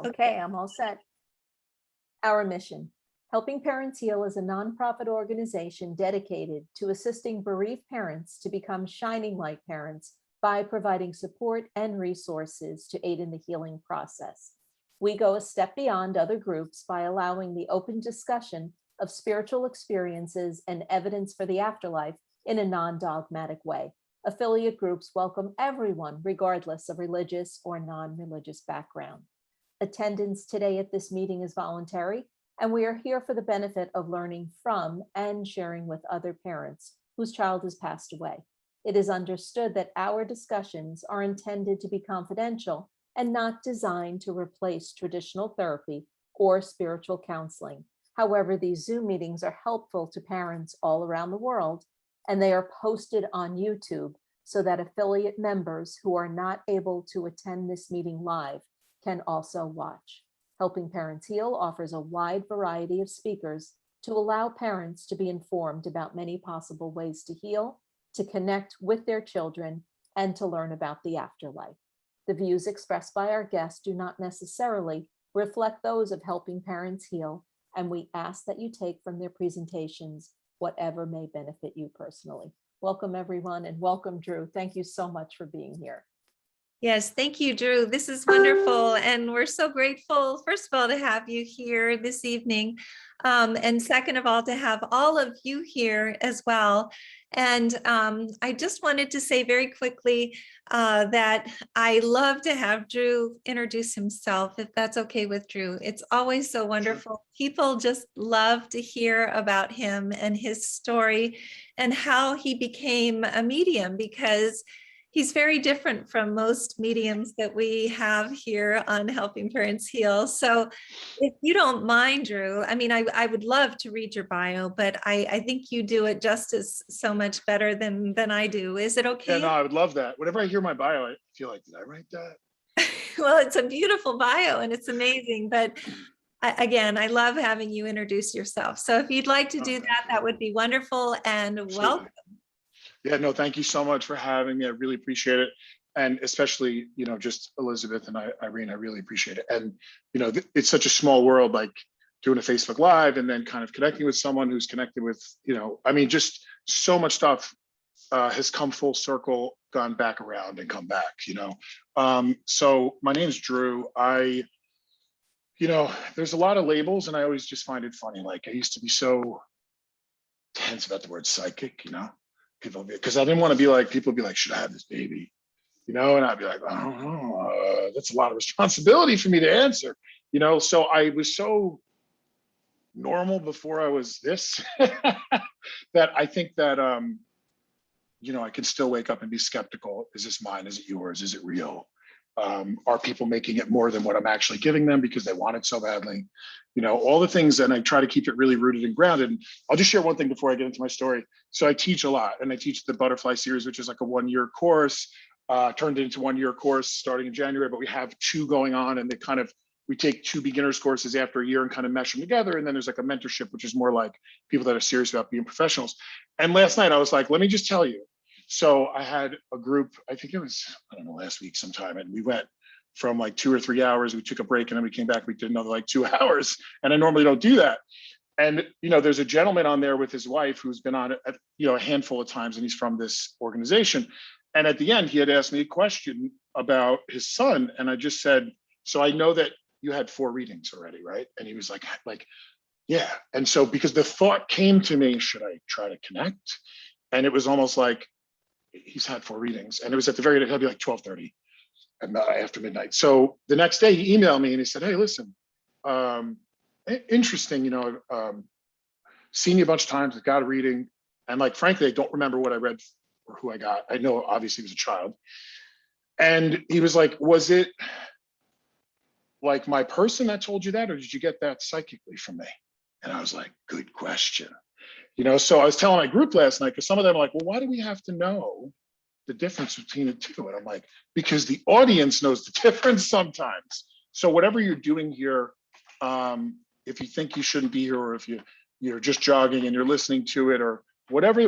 Okay, I'm all set. Our mission: Helping Parents Heal is a nonprofit organization dedicated to assisting bereaved parents to become shining light parents by providing support and resources to aid in the healing process. We go a step beyond other groups by allowing the open discussion of spiritual experiences and evidence for the afterlife in a non-dogmatic way. Affiliate groups welcome everyone, regardless of religious or non-religious background. Attendance today at this meeting is voluntary, and we are here for the benefit of learning from and sharing with other parents whose child has passed away. It is understood that our discussions are intended to be confidential and not designed to replace traditional therapy or spiritual counseling. However, these Zoom meetings are helpful to parents all around the world, and they are posted on YouTube so that affiliate members who are not able to attend this meeting live can also watch. Helping Parents Heal offers a wide variety of speakers to allow parents to be informed about many possible ways to heal, to connect with their children, and to learn about the afterlife. The views expressed by our guests do not necessarily reflect those of Helping Parents Heal, and we ask that you take from their presentations whatever may benefit you personally. Welcome, everyone, and welcome, Drew. Thank you so much for being here. Yes, thank you, Drew. This is wonderful. And we're so grateful, first of all, to have you here this evening. And second of all, to have all of you here as well. And I just wanted to say very quickly that I love to have Drew introduce himself, if that's okay with Drew. It's always so wonderful. People just love to hear about him and his story and how he became a medium, because he's very different from most mediums that we have here on Helping Parents Heal. So if you don't mind, Drew, I mean, I would love to read your bio, but I think you do it justice so much better than I do. Is it okay? Yeah, no, I would love that. Whenever I hear my bio, I feel like, did I write that? Well, it's a beautiful bio and it's amazing, but again, I love having you introduce yourself. So if you'd like to do that, that would be wonderful, and Absolutely. Welcome. Yeah, no, thank you so much for having me. I really appreciate it. And especially, just Elizabeth and Irene, I really appreciate it. And, it's such a small world, like doing a Facebook Live and then kind of connecting with someone who's connected with, just so much stuff has come full circle, gone back around and come back, So my name's Drew. There's a lot of labels and I always just find it funny. Like I used to be so tense about the word psychic, people, because I didn't want to be like, people would be like, should I have this baby? And I'd be like, I don't know, that's a lot of responsibility for me to answer, so I was so normal before I was this that I think that, I can still wake up and be skeptical. Is this mine? Is it yours? Is it real? Are people making it more than what I'm actually giving them because they want it so badly? All the things, and I try to keep it really rooted and grounded. And I'll just share one thing before I get into my story. So I teach a lot, and I teach the Butterfly series, which is like a 1-year course, turned into 1-year course starting in January, but we have 2 going on, and we take 2 beginners courses after a year and kind of mesh them together. And then there's like a mentorship, which is more like people that are serious about being professionals. And last night I was like, let me just tell you. So I had a group, I think it was, last week sometime, and we went from like 2 or 3 hours, we took a break and then we came back, we did another like 2 hours. And I normally don't do that. And, there's a gentleman on there with his wife who's been on it, a handful of times, and he's from this organization. And at the end, he had asked me a question about his son. And I just said, so I know that you had 4 readings already, right? And he was like, yeah. And so, because the thought came to me, should I try to connect? And it was almost like, he's had 4 readings, and it was at the very end, he'll be like 12:30 after midnight. So the next day he emailed me and he said, hey, listen, interesting, seen you a bunch of times, I got a reading. And like, frankly, I don't remember what I read or who I got. I know obviously he was a child. And he was like, was it like my person that told you that, or did you get that psychically from me? And I was like, good question. So I was telling my group last night, because some of them are like, well, why do we have to know the difference between the two? And I'm like, because the audience knows the difference sometimes. So whatever you're doing here, if you think you shouldn't be here, or if you're just jogging and you're listening to it, or whatever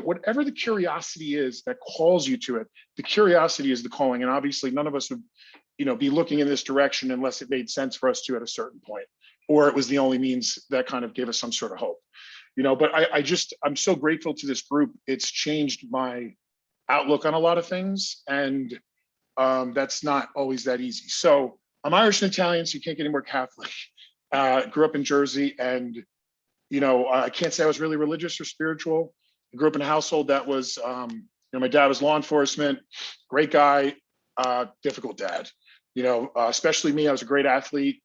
the curiosity is that calls you to it, the curiosity is the calling. And obviously none of us would be looking in this direction unless it made sense for us to at a certain point, or it was the only means that kind of gave us some sort of hope. But I'm so grateful to this group. It's changed my outlook on a lot of things, and that's not always that easy. So I'm Irish and Italian, so you can't get any more Catholic. Grew up in Jersey, and I can't say I was really religious or spiritual. I grew up in a household that was, my dad was law enforcement, great guy, difficult dad. Especially me, I was a great athlete.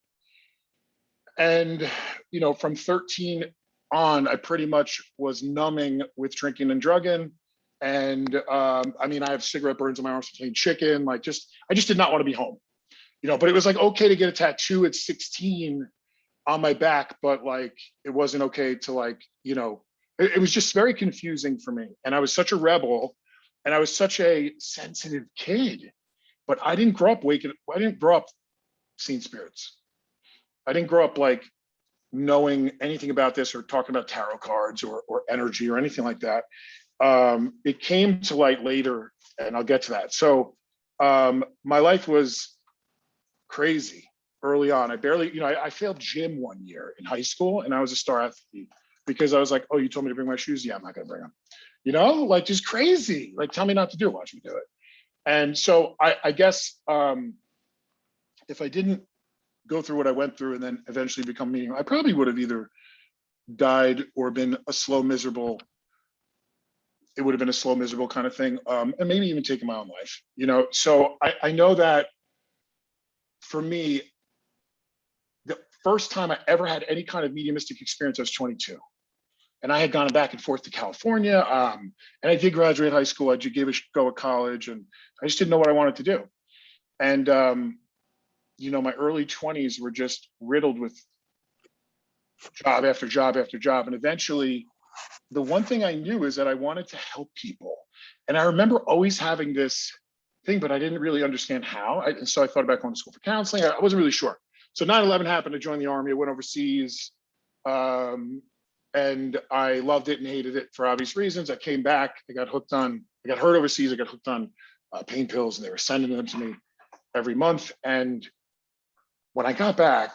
And, from 13 on, I pretty much was numbing with drinking and drugging. And I have cigarette burns on my arms from eating chicken. I just did not want to be home, but it was okay to get a tattoo at 16 on my back, but it wasn't okay to it was just very confusing for me. And I was such a rebel, and I was such a sensitive kid, but I didn't grow up seeing spirits. I didn't grow up knowing anything about this or talking about tarot cards or energy or anything like that. It came to light later, and I'll get to that. So my life was crazy early on. I failed gym one year in high school, and I was a star athlete because I was like, oh, you told me to bring my shoes? Yeah, I'm not gonna bring them. Just crazy. Tell me not to do it, watch me do it. And so I guess if I didn't go through what I went through and then eventually become medium, I probably would have either died or been a slow, miserable. It would have been a slow, miserable kind of thing, and maybe even taking my own life. So I know that for me, the first time I ever had any kind of mediumistic experience, I was 22. And I had gone back and forth to California. And I did graduate high school. I gave a go at college, and I just didn't know what I wanted to do. And, my early 20s were just riddled with job after job after job. And eventually, the one thing I knew is that I wanted to help people. And I remember always having this thing, but I didn't really understand how. And so I thought about going to school for counseling. I wasn't really sure. So 9/11 happened. I joined the Army. I went overseas. And I loved it and hated it for obvious reasons. I came back. I got hurt overseas. I got hooked on pain pills, and they were sending them to me every month. And when I got back,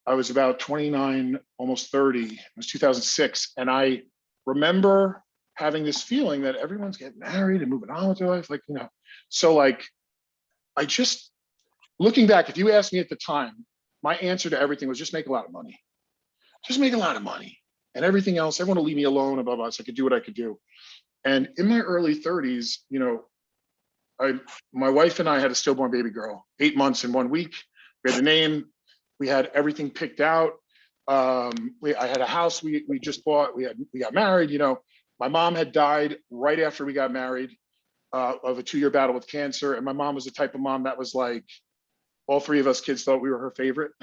I was about 29, almost 30. It was 2006. And I remember having this feeling that everyone's getting married and moving on with their life. So I just, looking back, if you asked me at the time, my answer to everything was just make a lot of money. Just make a lot of money. And everything else, everyone will leave me alone above us. I could do what I could do. And in my early 30s, my wife and I had a stillborn baby girl, 8 months and 1 week. We had the name, we had everything picked out. I had a house we just bought. We got married. My mom had died right after we got married of a 2-year battle with cancer. And my mom was the type of mom that was all three of us kids thought we were her favorite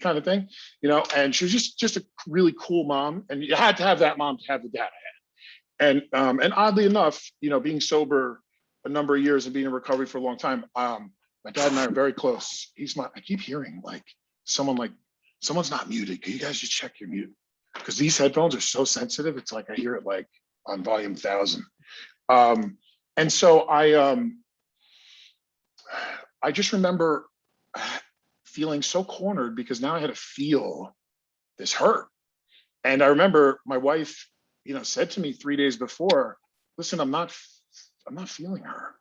kind of thing, and she was just a really cool mom. And you had to have that mom to have the dad I had. And oddly enough, being sober a number of years and being in recovery for a long time, my dad and I are very close. I keep hearing someone's not muted. Can you guys just check your mute? Because these headphones are so sensitive. It's I hear it on volume 1000. And so I just remember feeling so cornered because now I had to feel this hurt. And I remember my wife, said to me 3 days before, listen, I'm not feeling her.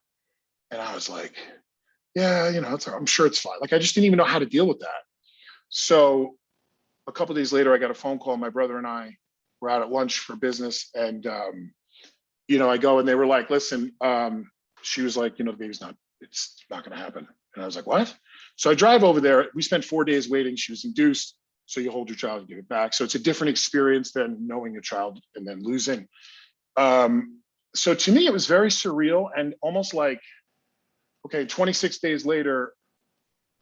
And I was like, yeah, I'm sure it's fine. I just didn't even know how to deal with that. So a couple of days later, I got a phone call. My brother and I were out at lunch for business. And, I go and they were like, listen, she was like, the baby's it's not going to happen. And I was like, what? So I drive over there. We spent 4 days waiting. She was induced. So you hold your child and give it back. So it's a different experience than knowing your child and then losing. So to me, it was very surreal and almost okay, 26 days later,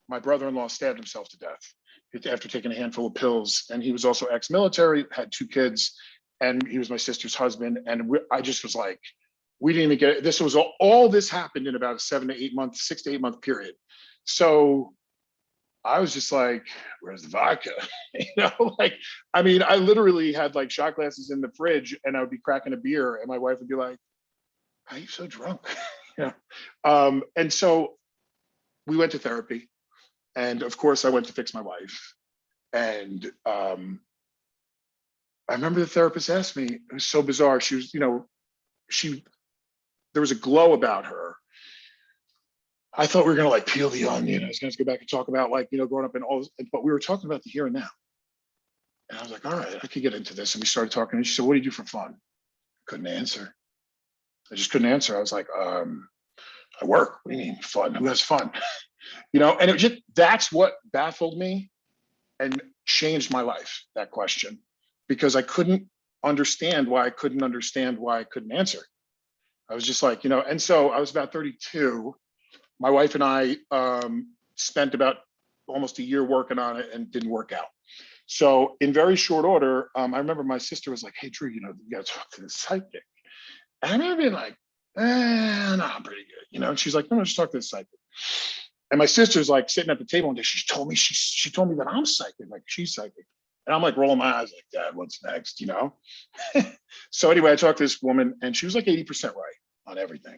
my brother-in-law stabbed himself to death after taking a handful of pills. And he was also ex-military, had 2 kids, and he was my sister's husband. And I just was like, we didn't even get it. This was all this happened in about a 6 to 8 month period. So I was just like, where's the vodka? I literally had shot glasses in the fridge and I would be cracking a beer and my wife would be like, why are you so drunk? And so we went to therapy. And of course I went to fix my wife. And I remember the therapist asked me, it was so bizarre. She was, there was a glow about her. I thought we were gonna like peel the onion. I was gonna go back and talk about like, growing up and all this, but we were talking about the here and now. And I was like, all right, I could get into this. And we started talking and she said, what do you do for fun? Couldn't answer. I just couldn't answer. I was like, I work. What do you mean fun? Who has fun? And it just, that's what baffled me and changed my life, that question, because I couldn't understand why I couldn't answer. I was just like, and so I was about 32. My wife and I spent about almost a year working on it and didn't work out. So in very short order, I remember my sister was like, hey, Drew, you got to talk to the psychic. And I remember being like, no, I'm pretty good, and she's like, no, just talk to the psychic. And my sister's like sitting at the table one day, she told me that I'm psychic, like she's psychic. And I'm like rolling my eyes like, Dad, what's next, So anyway, I talked to this woman and she was like 80% right on everything.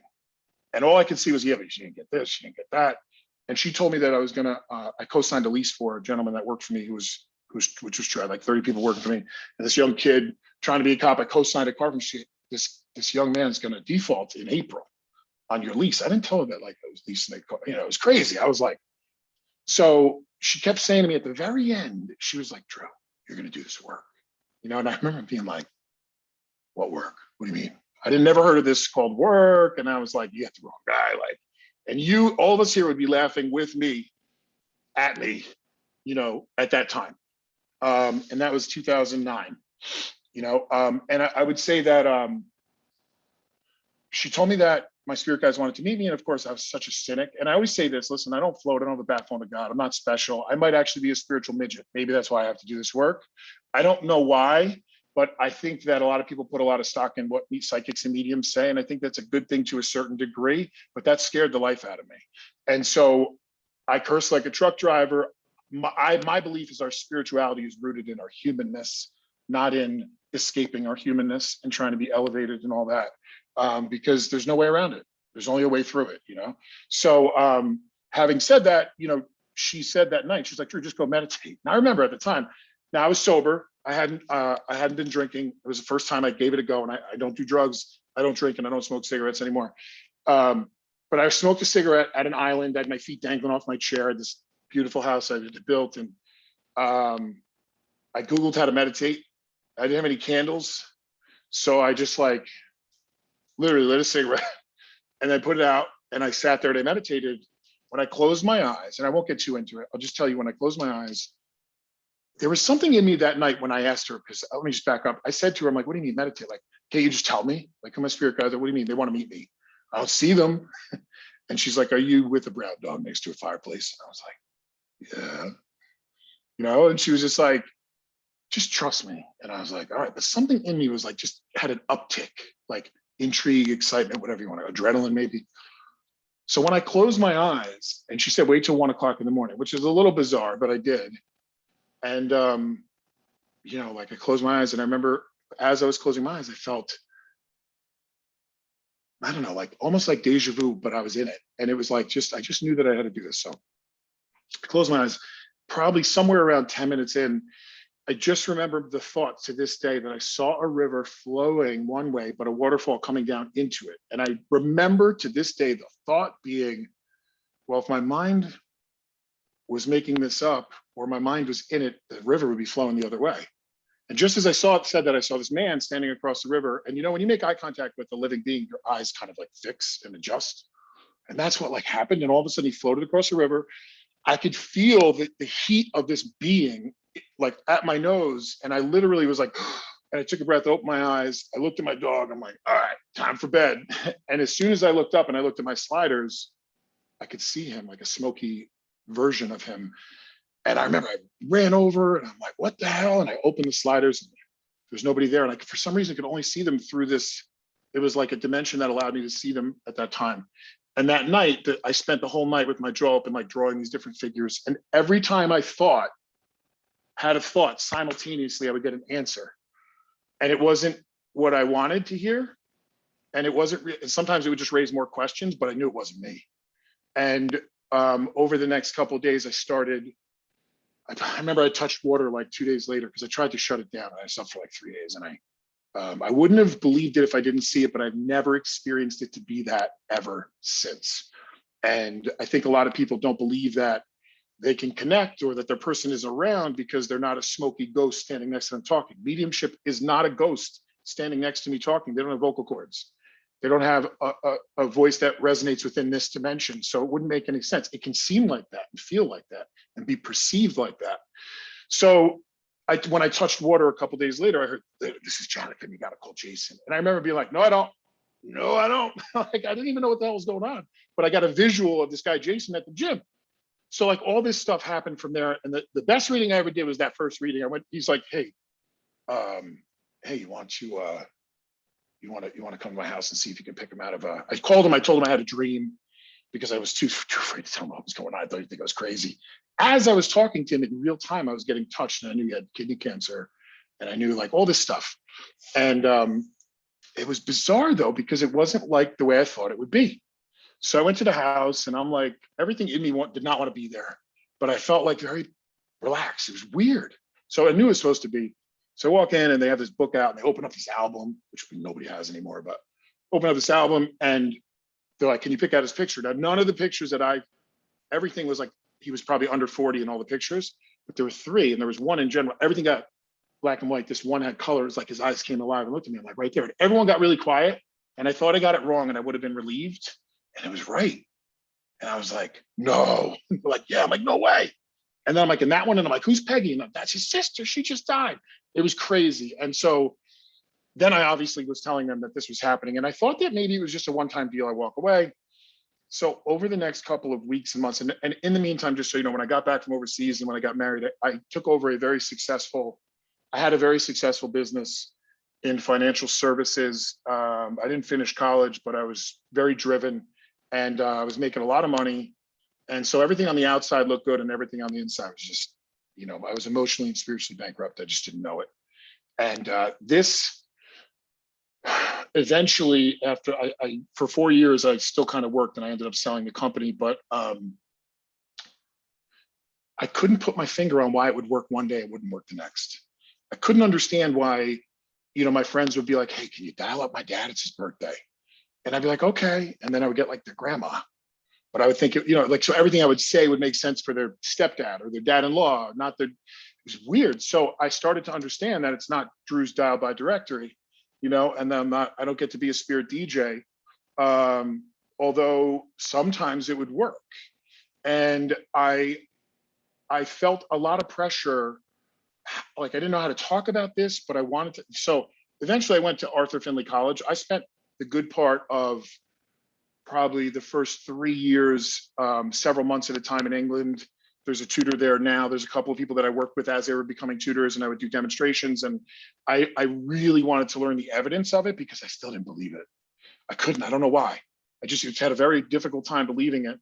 And all I could see was, yeah, but she didn't get this, she didn't get that. And she told me that I was gonna, I co-signed a lease for a gentleman that worked for me which was true. I had like 30 people working for me. And this young kid trying to be a cop, I co-signed a car from this young man's gonna default in April on your lease. I didn't tell her that like I was leasing a car, it was crazy. I was like, so she kept saying to me at the very end, she was like, Drew, you're gonna do this work. And I remember being like, what work? What do you mean? I never heard of this called work. And I was like, you got the wrong guy. Like, and all of us here would be laughing with me, at me, at that time. And that was 2009, and I would say that she told me that my spirit guides wanted to meet me. And of course I was such a cynic. And I always say this, listen, I don't float, I don't have a bat phone to God. I'm not special. I might actually be a spiritual midget. Maybe that's why I have to do this work. I don't know why, but I think that a lot of people put a lot of stock in what psychics and mediums say. And I think that's a good thing to a certain degree, but that scared the life out of me. And so I curse like a truck driver. My belief is our spirituality is rooted in our humanness, not in escaping our humanness and trying to be elevated and all that, because there's no way around it. There's only a way through it, So having said that, she said that night, she's like, Drew, just go meditate. And I remember at the time, now I was sober. I hadn't been drinking. It was the first time I gave it a go, and I don't do drugs. I don't drink, and I don't smoke cigarettes anymore. But I smoked a cigarette at an island. I had my feet dangling off my chair at this beautiful house I had built. And I Googled how to meditate. I didn't have any candles. So I just like literally lit a cigarette and then put it out. And I sat there and I meditated. When I closed my eyes, and I won't get too into it, I'll just tell you, when I closed my eyes, there was something in me that night when I asked her, because let me just back up. I said to her, I'm like, what do you mean meditate? Like, can't you just tell me? Like, my spirit guides, what do you mean? They want to meet me. I don't see them. And she's like, are you with a brown dog next to a fireplace? And I was like, yeah. And she was just like, just trust me. And I was like, all right. But something in me was like, just had an uptick, like intrigue, excitement, whatever you want to, adrenaline maybe. So when I closed my eyes, and she said, wait till 1 o'clock in the morning, which is a little bizarre, but I did. And, like I closed my eyes, and I remember as I was closing my eyes, I felt, I don't know, like almost like deja vu, but I was in it. And it was like, I just knew that I had to do this. So I closed my eyes, probably somewhere around 10 minutes in, I just remember the thought to this day that I saw a river flowing one way, but a waterfall coming down into it. And I remember to this day, the thought being, well, if my mind was making this up, or my mind was in it, the river would be flowing the other way. And just as I said that, I saw this man standing across the river. And when you make eye contact with a living being, your eyes kind of like fix and adjust. And that's what like happened. And all of a sudden he floated across the river. I could feel the heat of this being like at my nose. And I literally was like, and I took a breath, opened my eyes. I looked at my dog. I'm like, all right, time for bed. And as soon as I looked up and I looked at my sliders, I could see him, like a smoky version of him. And I remember I ran over and I'm like, what the hell? And I opened the sliders and there's nobody there. And I, for some reason, could only see them through this. It was like a dimension that allowed me to see them at that time. And that night, I spent the whole night with my jaw open, like drawing these different figures. And every time I had a thought simultaneously, I would get an answer. And it wasn't what I wanted to hear. And it wasn't, sometimes it would just raise more questions, but I knew it wasn't me. And over the next couple of days, I remember I touched water like 2 days later because I tried to shut it down. I slept for like 3 days, and I wouldn't have believed it if I didn't see it, but I've never experienced it to be that ever since. And I think a lot of people don't believe that they can connect or that their person is around because they're not a smoky ghost standing next to them talking. Mediumship is not a ghost standing next to me talking. They don't have vocal cords. They don't have a voice that resonates within this dimension. So it wouldn't make any sense. It can seem like that and feel like that and be perceived like that. So when I touched water a couple of days later, I heard, this is Jonathan, you got to call Jason. And I remember being like, no, I don't. No, I don't. Like, I didn't even know what the hell was going on. But I got a visual of this guy, Jason, at the gym. So like all this stuff happened from there. And the best reading I ever did was that first reading. He's like, hey, you want to come to my house and see if you can pick him out of I called him, I told him I had a dream because I was too afraid to tell him what was going on. I thought he'd think I was crazy. As I was talking to him in real time, I was getting touched and I knew he had kidney cancer and I knew like all this stuff. And it was bizarre though, because it wasn't like the way I thought it would be. So I went to the house and I'm like, everything in me did not want to be there, but I felt like very relaxed. It was weird. So I knew it was supposed to be. So I walk in and they have this book out and they open up this album, which nobody has anymore, but open up this album and they're like, can you pick out his picture? Now, none of the pictures everything was like, he was probably under 40 in all the pictures, but there were 3 and there was one in general. Everything got black and white. This one had colors, like his eyes came alive and looked at me. I'm like, right there. And everyone got really quiet and I thought I got it wrong and I would have been relieved and it was right. And I was like, no. Like, yeah. I'm like, no way. And then I'm like, in that one, and I'm like, who's Peggy? And I'm like, that's his sister. She just died. It was crazy. And so then I obviously was telling them that this was happening. And I thought that maybe it was just a one-time deal. I walk away. So over the next couple of weeks and months, and in the meantime, just so you know, when I got back from overseas and when I got married, I took over I had a very successful business in financial services. I didn't finish college, but I was very driven and I was making a lot of money. And so everything on the outside looked good and everything on the inside was just, I was emotionally and spiritually bankrupt. I just didn't know it. And this eventually, after I for 4 years, I still kind of worked and I ended up selling the company, but I couldn't put my finger on why it would work one day, it wouldn't work the next. I couldn't understand why, my friends would be like, hey, can you dial up my dad? It's his birthday. And I'd be like, okay. And then I would get like their grandma. But I would think, so everything I would say would make sense for their stepdad or their dad-in-law, it was weird. So I started to understand that it's not Drew's dial by directory, and then I don't get to be a spirit DJ, although sometimes it would work. And I felt a lot of pressure, like I didn't know how to talk about this, but I wanted to. So eventually I went to Arthur Findlay College. I spent the good part of probably the first 3 years, several months at a time in England. There's a tutor there now. There's a couple of people that I worked with as they were becoming tutors and I would do demonstrations. And I really wanted to learn the evidence of it because I still didn't believe it. I couldn't, I don't know why. I just had a very difficult time believing it.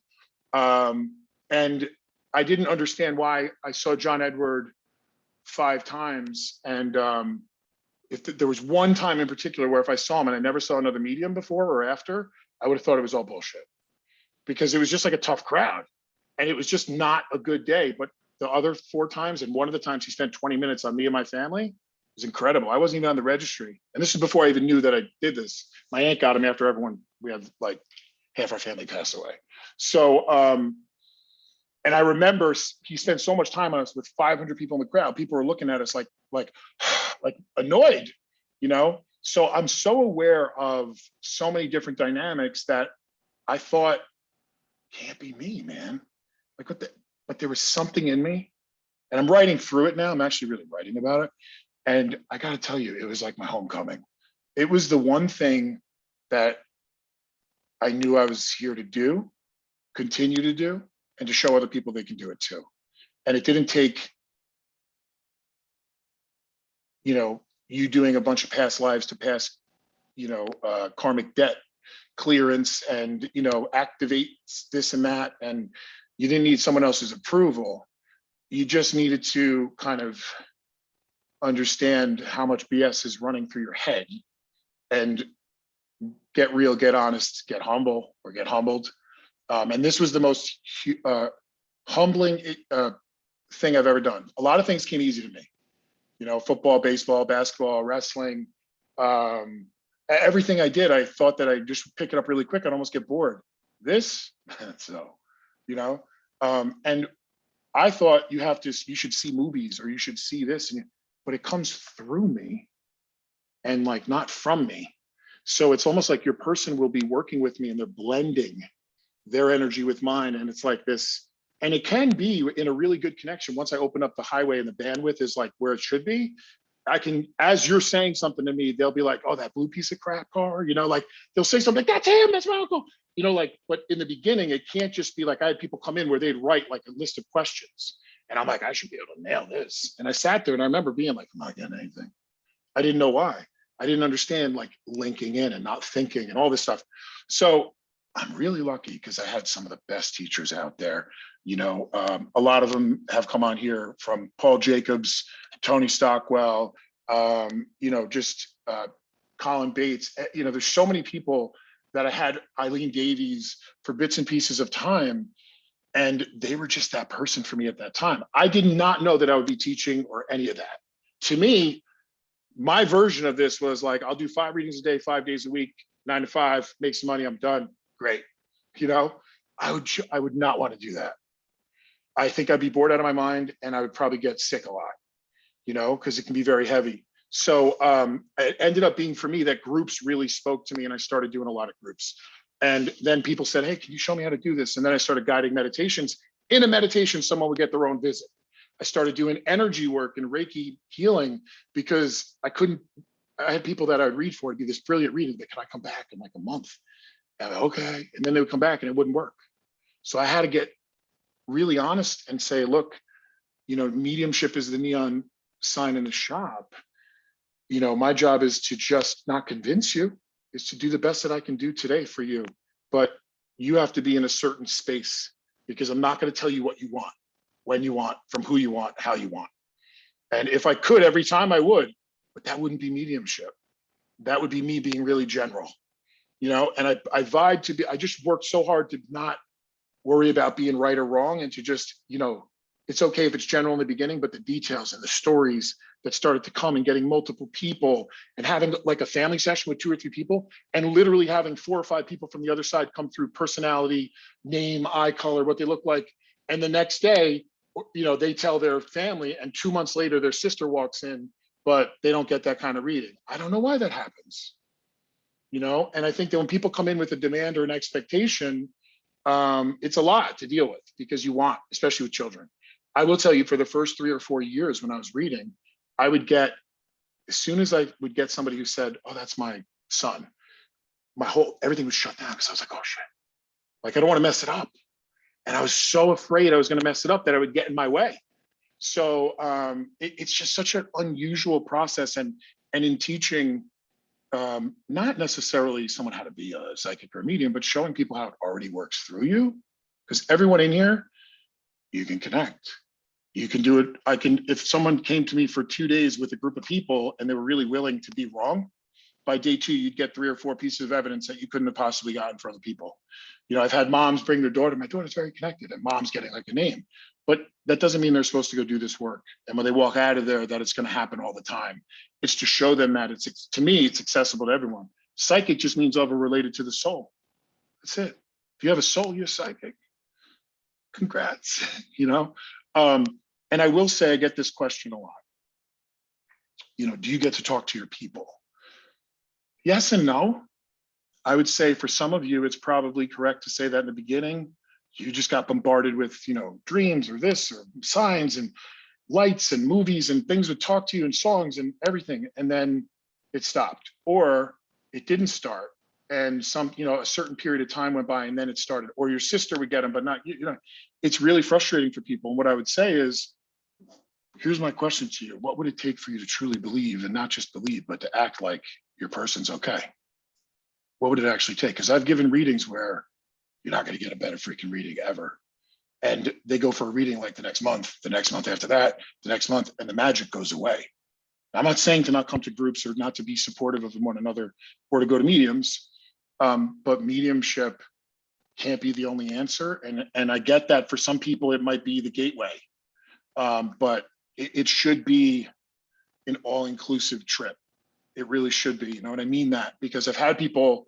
And I didn't understand why I saw John Edward 5 times. And if there was one time in particular where if I saw him and I never saw another medium before or after, I would have thought it was all bullshit because it was just like a tough crowd and it was just not a good day. But the other 4 times and one of the times he spent 20 minutes on me and my family, it was incredible. I wasn't even on the registry. And this is before I even knew that I did this. My aunt got him after we had like half our family pass away. So, and I remember he spent so much time on us with 500 people in the crowd. People were looking at us like annoyed, So I'm so aware of so many different dynamics that I thought, can't be me, man. Like but there was something in me and I'm writing through it now. I'm actually really writing about it. And I got to tell you, it was like my homecoming. It was the one thing that I knew I was here to do, continue to do, and to show other people they can do it too. And it didn't take, you doing a bunch of past lives to pass, karmic debt clearance and, activate this and that. And you didn't need someone else's approval. You just needed to kind of understand how much BS is running through your head and get real, get honest, get humble or get humbled And this was the most humbling thing I've ever done. A lot of things came easy to me, you know, football, baseball, basketball, wrestling. Everything I did, I thought that I just pick it up really quick. I'd almost get bored. This, so, you know, and I thought you should see movies or you should see this, but it comes through me and like not from me. So it's almost like your person will be working with me and they're blending their energy with mine. And it's like this, and it can be in a really good connection. Once I open up the highway and the bandwidth is like where it should be, I can, as you're saying something to me, they'll be like, oh, that blue piece of crap car, you know, like they'll say something like, that's him, that's my uncle, you know, like, but in the beginning, it can't just be like, I had people come in where they'd write like a list of questions. And I'm like, I should be able to nail this. And I sat there and I remember being like, I'm not getting anything. I didn't know why. I didn't understand like linking in and not thinking and all this stuff. So I'm really lucky because I had some of the best teachers out there. You know, a lot of them have come on here, from Paul Jacobs, Tony Stockwell, you know, just Colin Bates. You know, there's so many people that I had, Eileen Davies, for bits and pieces of time. And they were just that person for me at that time. I did not know that I would be teaching or any of that. To me, my version of this was like, I'll do 5 readings a day, 5 days a week, 9 to 5, make some money, I'm done. Great. You know, I would not want to do that. I think I'd be bored out of my mind and I would probably get sick a lot, you know, because it can be very heavy. So it ended up being for me that groups really spoke to me and I started doing a lot of groups. And then people said, hey, can you show me how to do this? And then I started guiding meditations. In a meditation, someone would get their own visit. I started doing energy work and Reiki healing because I had people that I'd read for, it'd be this brilliant reading, but can I come back in like a month? And I'm like, okay. And then they would come back and it wouldn't work. So I had to get really honest and say, look, you know, mediumship is the neon sign in the shop. You know, my job is to just not convince you, is to do the best that I can do today for you. But you have to be in a certain space because I'm not going to tell you what you want, when you want, from who you want, how you want. And if I could, every time I would, but that wouldn't be mediumship. That would be me being really general, you know, and I just worked so hard to not worry about being right or wrong and to just, you know, it's okay if it's general in the beginning, but the details and the stories that started to come and getting multiple people and having like a family session with 2 or 3 people and literally having 4 or 5 people from the other side come through, personality, name, eye color, what they look like. And the next day, you know, they tell their family and 2 months later, their sister walks in, but they don't get that kind of reading. I don't know why that happens, you know? And I think that when people come in with a demand or an expectation, it's a lot to deal with because you want, especially with children. I will tell you, for the first 3 or 4 years when I was reading, I would get, as soon as I would get somebody who said, oh, that's my son, everything was shut down because I was like, oh shit, like I don't want to mess it up. And I was so afraid I was going to mess it up that I would get in my way. So it's just such an unusual process. And in teaching, not necessarily someone how to be a psychic or a medium, but showing people how it already works through you. Because everyone in here, you can connect. You can do it. If someone came to me for 2 days with a group of people and they were really willing to be wrong, by day 2, you'd get 3 or 4 pieces of evidence that you couldn't have possibly gotten for other people. You know, I've had moms bring their daughter, my daughter's very connected, and mom's getting like a name, but that doesn't mean they're supposed to go do this work. And when they walk out of there, that it's going to happen all the time. It's to show them that to me, it's accessible to everyone. Psychic just means over-related to the soul. That's it. If you have a soul, you're psychic. Congrats, you know? And I will say, I get this question a lot. You know, do you get to talk to your people? Yes and no. I would say for some of you, it's probably correct to say that in the beginning, you just got bombarded with, you know, dreams or this or signs and lights and movies and things would talk to you and songs and everything. And then it stopped, or it didn't start. And a certain period of time went by and then it started, or your sister would get them, but not you. You know, it's really frustrating for people. And what I would say is, here's my question to you. What would it take for you to truly believe, and not just believe, but to act like your person's okay? What would it actually take? Because I've given readings where you're not going to get a better freaking reading ever. And they go for a reading like the next month after that, the next month, and the magic goes away. I'm not saying to not come to groups or not to be supportive of one another or to go to mediums, but mediumship can't be the only answer. And I get that for some people, it might be the gateway. But it should be an all-inclusive trip. It really should be, you know what I mean? That because I've had people,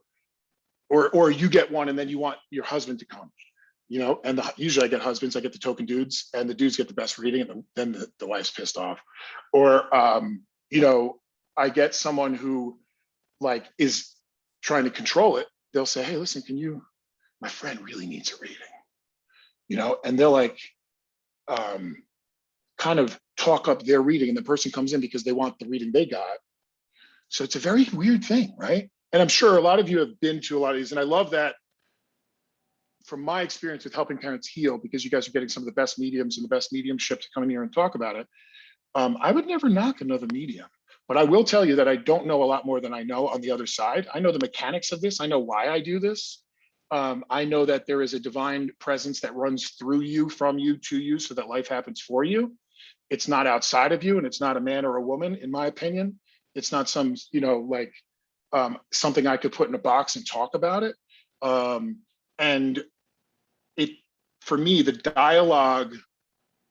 or you get one and then you want your husband to come, you know, and usually I get husbands, I get the token dudes, and the dudes get the best reading, and then the wife's pissed off. Or, you know, I get someone who like is trying to control it. They'll say, hey, listen, my friend really needs a reading, you know, and they'll like, kind of talk up their reading, and the person comes in because they want the reading they got. So it's a very weird thing, right? And I'm sure a lot of you have been to a lot of these, and I love that from my experience with helping parents heal, because you guys are getting some of the best mediums and the best mediumship to come in here and talk about it. I would never knock another medium, but I will tell you that I don't know a lot more than I know on the other side. I know the mechanics of this. I know why I do this. I know that there is a divine presence that runs through you, from you, to you, so that life happens for you. It's not outside of you, and it's not a man or a woman, in my opinion. It's not some, you know, like something I could put in a box and talk about it. And it, for me, the dialogue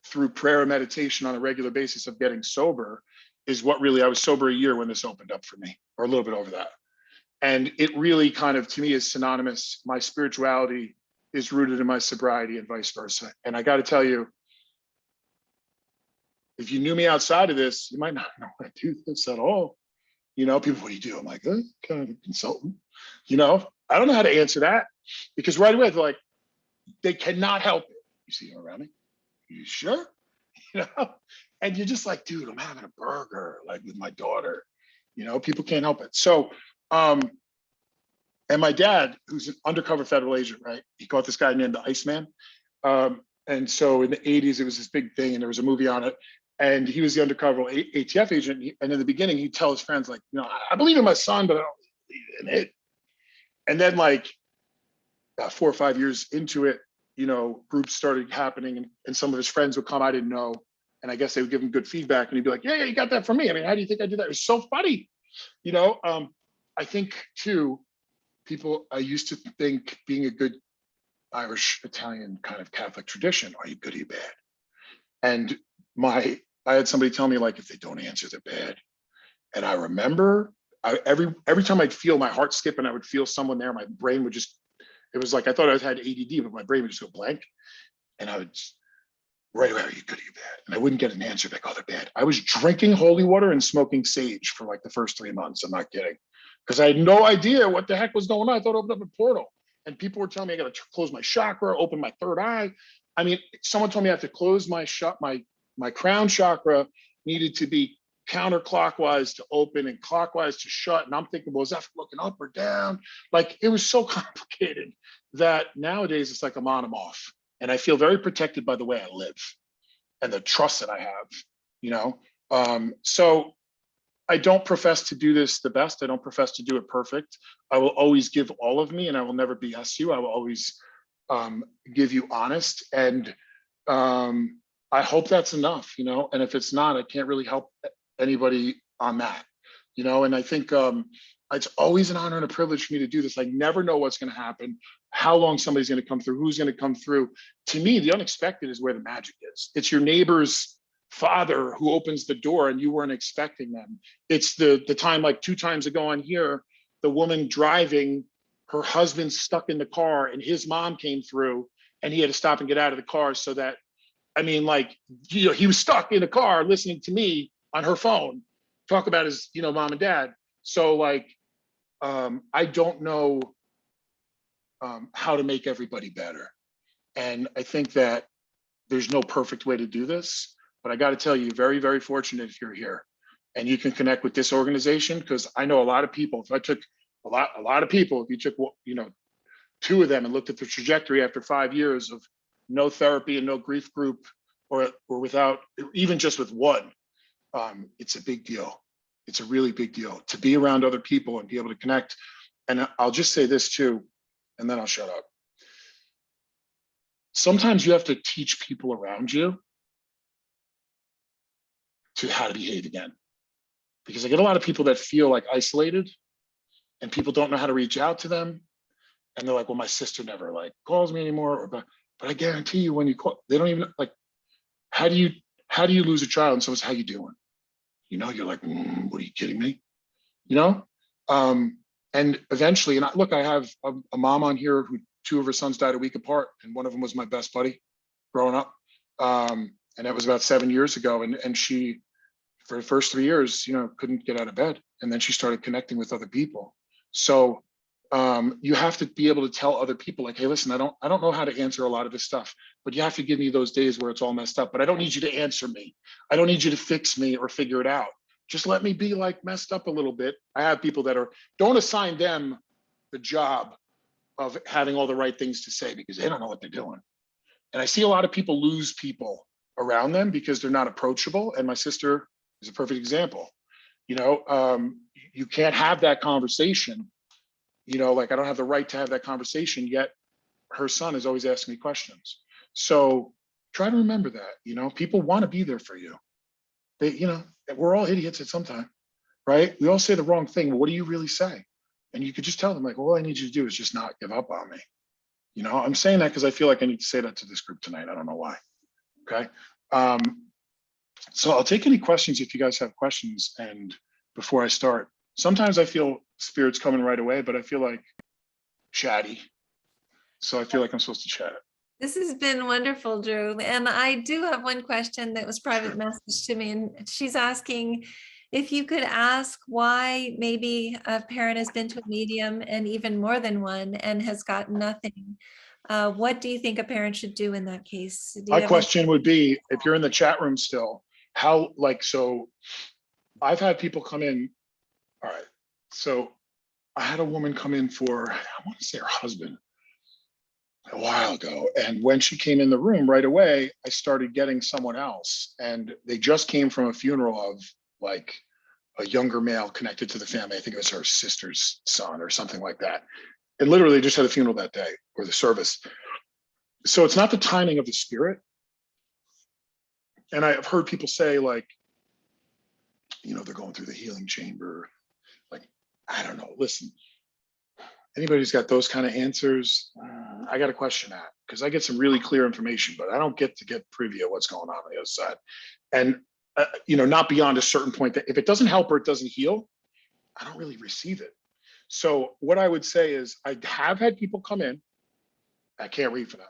through prayer and meditation on a regular basis of getting sober is what really, I was sober a year when this opened up for me, or a little bit over that. And it really kind of, to me, is synonymous. My spirituality is rooted in my sobriety and vice versa. And I got to tell you, if you knew me outside of this, you might not know I do this at all. You know, people, what do you do? I'm like, kind of a consultant. You know, I don't know how to answer that, because right away they're like, they cannot help it. You see them around me? You sure? You know, and you're just like, dude, I'm having a burger, like with my daughter. You know, people can't help it. So, and my dad, who's an undercover federal agent, right? He caught this guy named the Iceman. And so in the 80s, it was this big thing, and there was a movie on it. And he was the undercover ATF agent. And in the beginning, he'd tell his friends, like, you know, I believe in my son, but I don't believe in it. And then, like, 4 or 5 years into it, you know, groups started happening, and some of his friends would come, I didn't know. And I guess they would give him good feedback, and he'd be like, yeah, you got that from me. I mean, how do you think I did that? It was so funny. You know, I think, too, I used to think, being a good Irish, Italian kind of Catholic tradition, are you good or you bad? And I had somebody tell me, like, if they don't answer, they're bad. And I remember every time I'd feel my heart skip and I would feel someone there, my brain would just, it was like I thought I had ADD, but my brain would just go blank. And I would just, right away, are you good or you bad? And I wouldn't get an answer like, oh, they're bad. I was drinking holy water and smoking sage for like the first 3 months. I'm not kidding. Because I had no idea what the heck was going on. I thought I opened up a portal. And people were telling me I got to close my chakra, open my third eye. I mean, someone told me I have to close my crown chakra needed to be counterclockwise to open and clockwise to shut. And I'm thinking, well, is that looking up or down? Like, it was so complicated that nowadays it's like I'm on, I'm off. And I feel very protected by the way I live and the trust that I have, you know? So I don't profess to do this the best. I don't profess to do it perfect. I will always give all of me, and I will never BS you. I will always give you honest. And I hope that's enough, you know? And if it's not, I can't really help anybody on that, you know? And I think it's always an honor and a privilege for me to do this. I never know what's going to happen, how long somebody's going to come through, who's going to come through. To me, the unexpected is where the magic is. It's your neighbor's father who opens the door and you weren't expecting them. It's the time, like 2 times ago on here, the woman driving, her husband's stuck in the car and his mom came through and he had to stop and get out of the car so that, I mean, like, you know, he was stuck in the car listening to me on her phone talk about his, you know, mom and dad. So like, I don't know how to make everybody better. And I think that there's no perfect way to do this, but I got to tell you, very, very fortunate if you're here and you can connect with this organization, because I know a lot of people. If I took a lot of people, if you took, you know, 2 of them and looked at the trajectory after 5 years of no therapy and no grief group, or without, even just with one, it's a big deal. It's a really big deal to be around other people and be able to connect. And I'll just say this too, and then I'll shut up. Sometimes you have to teach people around you to how to behave again. Because I get a lot of people that feel like isolated and people don't know how to reach out to them. And they're like, well, my sister never like calls me anymore. Or, but I guarantee you when you call, they don't even like, how do you lose a child? And so it's how you doing? You know, you're like, what are you kidding me? You know? And eventually, and look, I have a mom on here who 2 of her sons died a week apart. And one of them was my best buddy growing up. And that was about 7 years ago. And she, for the first 3 years, you know, couldn't get out of bed. And then she started connecting with other people. So you have to be able to tell other people like, hey, listen, I don't know how to answer a lot of this stuff, but you have to give me those days where it's all messed up. But I don't need you to answer me. I don't need you to fix me or figure it out. Just let me be like messed up a little bit. I have people that don't assign them the job of having all the right things to say because they don't know what they're doing. And I see a lot of people lose people around them because they're not approachable. And my sister is a perfect example. You know, you can't have that conversation. You know, like I don't have the right to have that conversation, yet her son is always asking me questions. So try to remember that, you know, people want to be there for you. They, you know, we're all idiots at some time, right? We all say the wrong thing. Well, what do you really say? And you could just tell them like, well, all I need you to do is just not give up on me. You know, I'm saying that because I feel like I need to say that to this group tonight. I don't know why. Okay. So I'll take any questions if you guys have questions. And before I start, sometimes I feel spirits coming right away, but I feel like chatty. So I feel like I'm supposed to chat. This has been wonderful, Drew. And I do have one question that was private message to me. And she's asking if you could ask why maybe a parent has been to a medium and even more than one and has gotten nothing. What do you think a parent should do in that case? My question would be, if you're in the chat room still, how, like, so I've had people come in. All right. So I had a woman come in for, I want to say her husband, a while ago. And when she came in the room right away, I started getting someone else. And they just came from a funeral of like a younger male connected to the family. I think it was her sister's son or something like that. And literally just had a funeral that day or the service. So it's not the timing of the spirit. And I've heard people say like, you know, they're going through the healing chamber. Like, I don't know, listen, anybody who's got those kind of answers, I got to question that because I get some really clear information, but I don't get privy of what's going on the other side. And, you know, not beyond a certain point that if it doesn't help or it doesn't heal, I don't really receive it. So what I would say is I have had people come in, I can't read for them.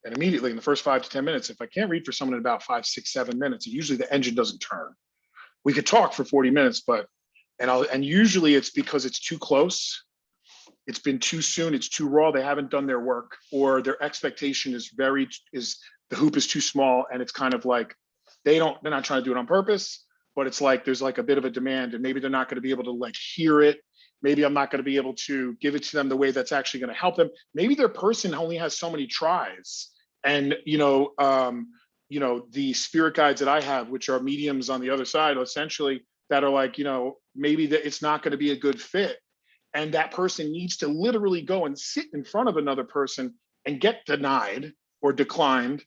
And immediately in the first 5 to 10 minutes, if I can't read for someone in about 5, 6, 7 minutes, usually the engine doesn't turn. We could talk for 40 minutes, but, and usually it's because it's too close. It's been too soon, it's too raw, they haven't done their work, or their expectation is the hoop is too small, and it's kind of like, they're not trying to do it on purpose, but it's like, there's like a bit of a demand, and maybe they're not gonna be able to like hear it. Maybe I'm not gonna be able to give it to them the way that's actually gonna help them. Maybe their person only has so many tries. And, you know, the spirit guides that I have, which are mediums on the other side, essentially, that are like, you know, maybe that it's not gonna be a good fit. And that person needs to literally go and sit in front of another person and get denied or declined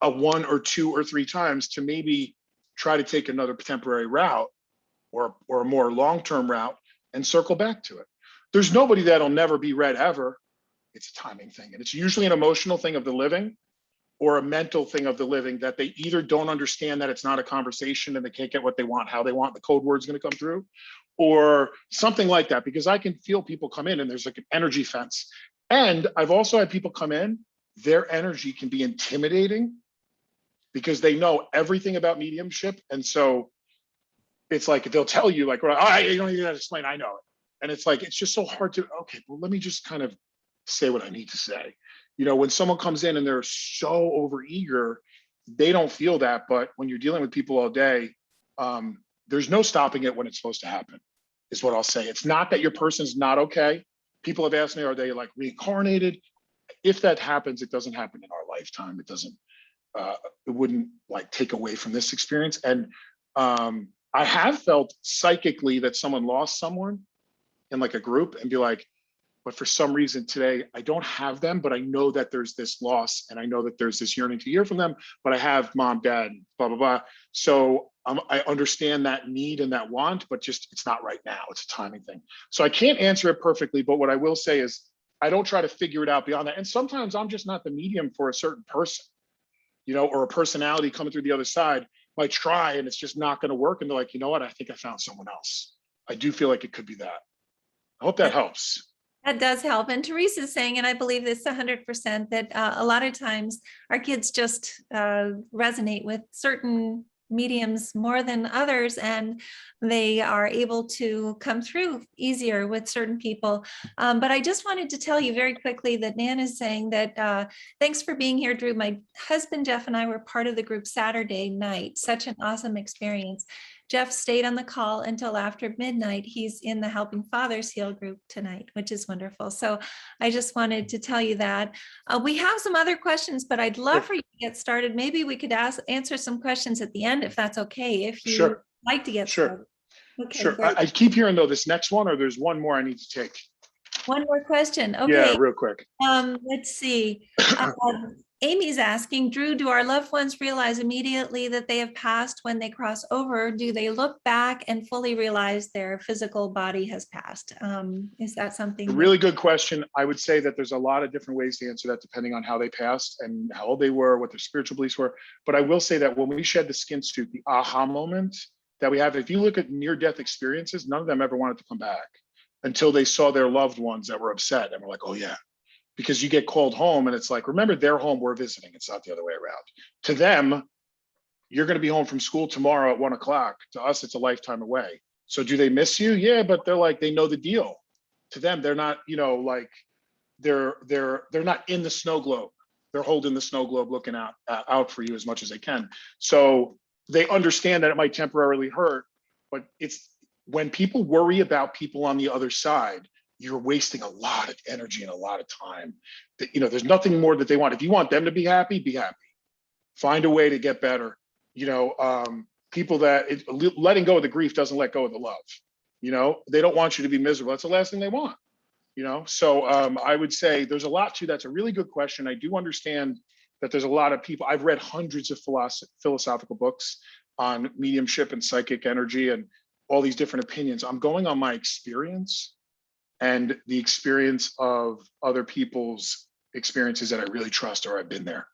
1 or 2 or 3 times to maybe try to take another temporary route or a more long-term route and circle back to it. There's nobody that'll never be read ever. It's a timing thing. And it's usually an emotional thing of the living or a mental thing of the living that they either don't understand that it's not a conversation and they can't get what they want, how they want, the code word's gonna come through, or something like that, because I can feel people come in and there's like an energy fence. And I've also had people come in, their energy can be intimidating because they know everything about mediumship. And so it's like, they'll tell you like, oh, you don't need to explain, I know it. And it's like, it's just so hard to, okay, well, let me just kind of say what I need to say. You know, when someone comes in and they're so overeager, they don't feel that. But when you're dealing with people all day, there's no stopping it when it's supposed to happen, is what I'll say. It's not that your person's not okay. People have asked me, are they like reincarnated? If that happens, it doesn't happen in our lifetime. It doesn't, it wouldn't like take away from this experience. And I have felt psychically that someone lost someone in like a group and be like, but for some reason today, I don't have them, but I know that there's this loss and I know that there's this yearning to hear from them, but I have mom, dad, blah, blah, blah. So I understand that need and that want, but just, it's not right now. It's a timing thing. So I can't answer it perfectly, but what I will say is I don't try to figure it out beyond that. And sometimes I'm just not the medium for a certain person, you know, or a personality coming through the other side might try and it's just not going to work. And they're like, you know what? I think I found someone else. I do feel like it could be that. I hope that helps. That does help. And Teresa's saying, and I believe this 100%, that a lot of times our kids just resonate with certain mediums more than others, and they are able to come through easier with certain people. But I just wanted to tell you very quickly that Nan is saying that thanks for being here, Drew. My husband, Jeff, and I were part of the group Saturday night. Such an awesome experience. Jeff stayed on the call until after midnight. He's in the Helping Fathers Heal group tonight, which is wonderful. So I just wanted to tell you that. We have some other questions, but I'd love for you to get started. Maybe we could answer some questions at the end, if that's okay, if you like to get started. Okay, sure. I keep hearing though this next one, or there's one more I need to take. One more question. Okay. Yeah, real quick. Let's see. Amy's asking, Drew, do our loved ones realize immediately that they have passed when they cross over? Do they look back and fully realize their physical body has passed? Is that something? A really good question. I would say that there's a lot of different ways to answer that depending on how they passed and how old they were, what their spiritual beliefs were. But I will say that when we shed the skin suit, the aha moment that we have, if you look at near-death experiences, none of them ever wanted to come back until they saw their loved ones that were upset and were like, oh yeah. Because you get called home and it's like, remember, they're home, we're visiting. It's not the other way around. To them, you're going to be home from school tomorrow at 1 o'clock. To us, it's a lifetime away. So do they miss you? Yeah, but they're like, they know the deal. To them, they're not, you know, like they're not in the snow globe. They're holding the snow globe, looking out for you as much as they can. So they understand that it might temporarily hurt, but it's when people worry about people on the other side, you're wasting a lot of energy and a lot of time. That, you know, there's nothing more that they want. If you want them to be happy, be happy. Find a way to get better. You know, people that letting go of the grief doesn't let go of the love. You know, they don't want you to be miserable. That's the last thing they want. You know, so I would say there's a lot to that's a really good question. I do understand that there's a lot of people. I've read hundreds of philosophical books on mediumship and psychic energy and all these different opinions. I'm going on my experience and the experience of other people's experiences that I really trust or I've been there.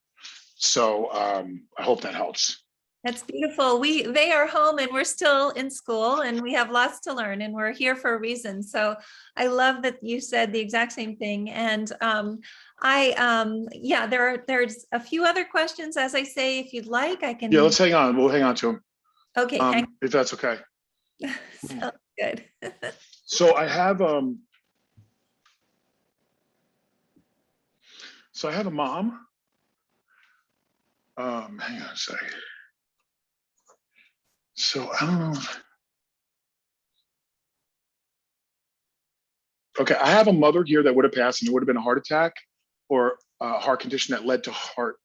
So I hope that helps. That's beautiful. They are home and we're still in school and we have lots to learn and we're here for a reason. So I love that you said the exact same thing. And there's a few other questions, as I say, if you'd like, I can. Yeah, let's hang on. We'll hang on to them. Okay. If that's okay. Sounds good. So I have a mom. Hang on a second. So I don't know. Okay, I have a mother here that would have passed and it would have been a heart attack or a heart condition that led to heart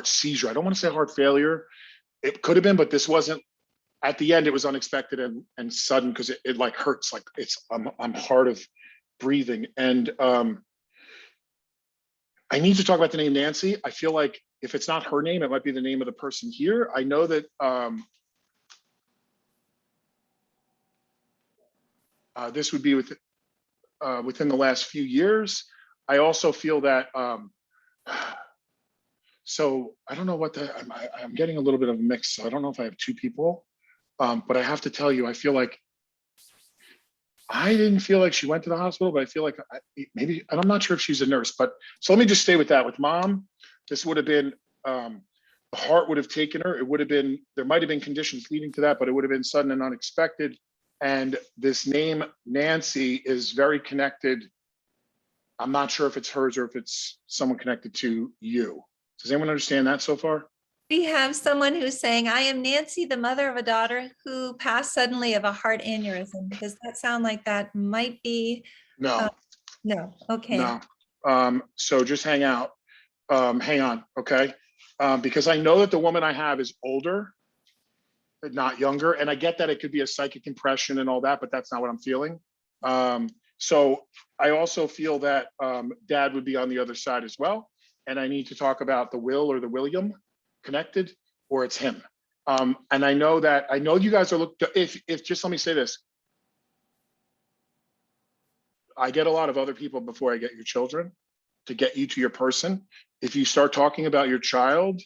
seizure. I don't want to say heart failure. It could have been, but this wasn't. At the end, it was unexpected and sudden because it like hurts. Like I'm hard of breathing. And I need to talk about the name Nancy. I feel like if it's not her name, it might be the name of the person here. I know that this would be within the last few years. I also feel that, so I don't know what I'm getting a little bit of a mix. So I don't know if I have two people, but I have to tell you, I feel like I didn't feel like she went to the hospital, but I feel like maybe, and I'm not sure if she's a nurse, but so let me just stay with that. With mom, this would have been, the heart would have taken her. It would have been, there might've been conditions leading to that, but it would have been sudden and unexpected. And this name, Nancy, is very connected. I'm not sure if it's hers or if it's someone connected to you. Does anyone understand that so far? We have someone who's saying, I am Nancy, the mother of a daughter who passed suddenly of a heart aneurysm. Does that sound like that might be? No. No. Okay. No. So just hang out. Hang on. Okay. Because I know that the woman I have is older, but not younger. And I get that it could be a psychic impression and all that, but that's not what I'm feeling. So I also feel that dad would be on the other side as well. And I need to talk about the Will or the William connected, or it's him. And I know you guys are if just let me say this. I get a lot of other people before I get your children to get you to your person. If you start talking about your child,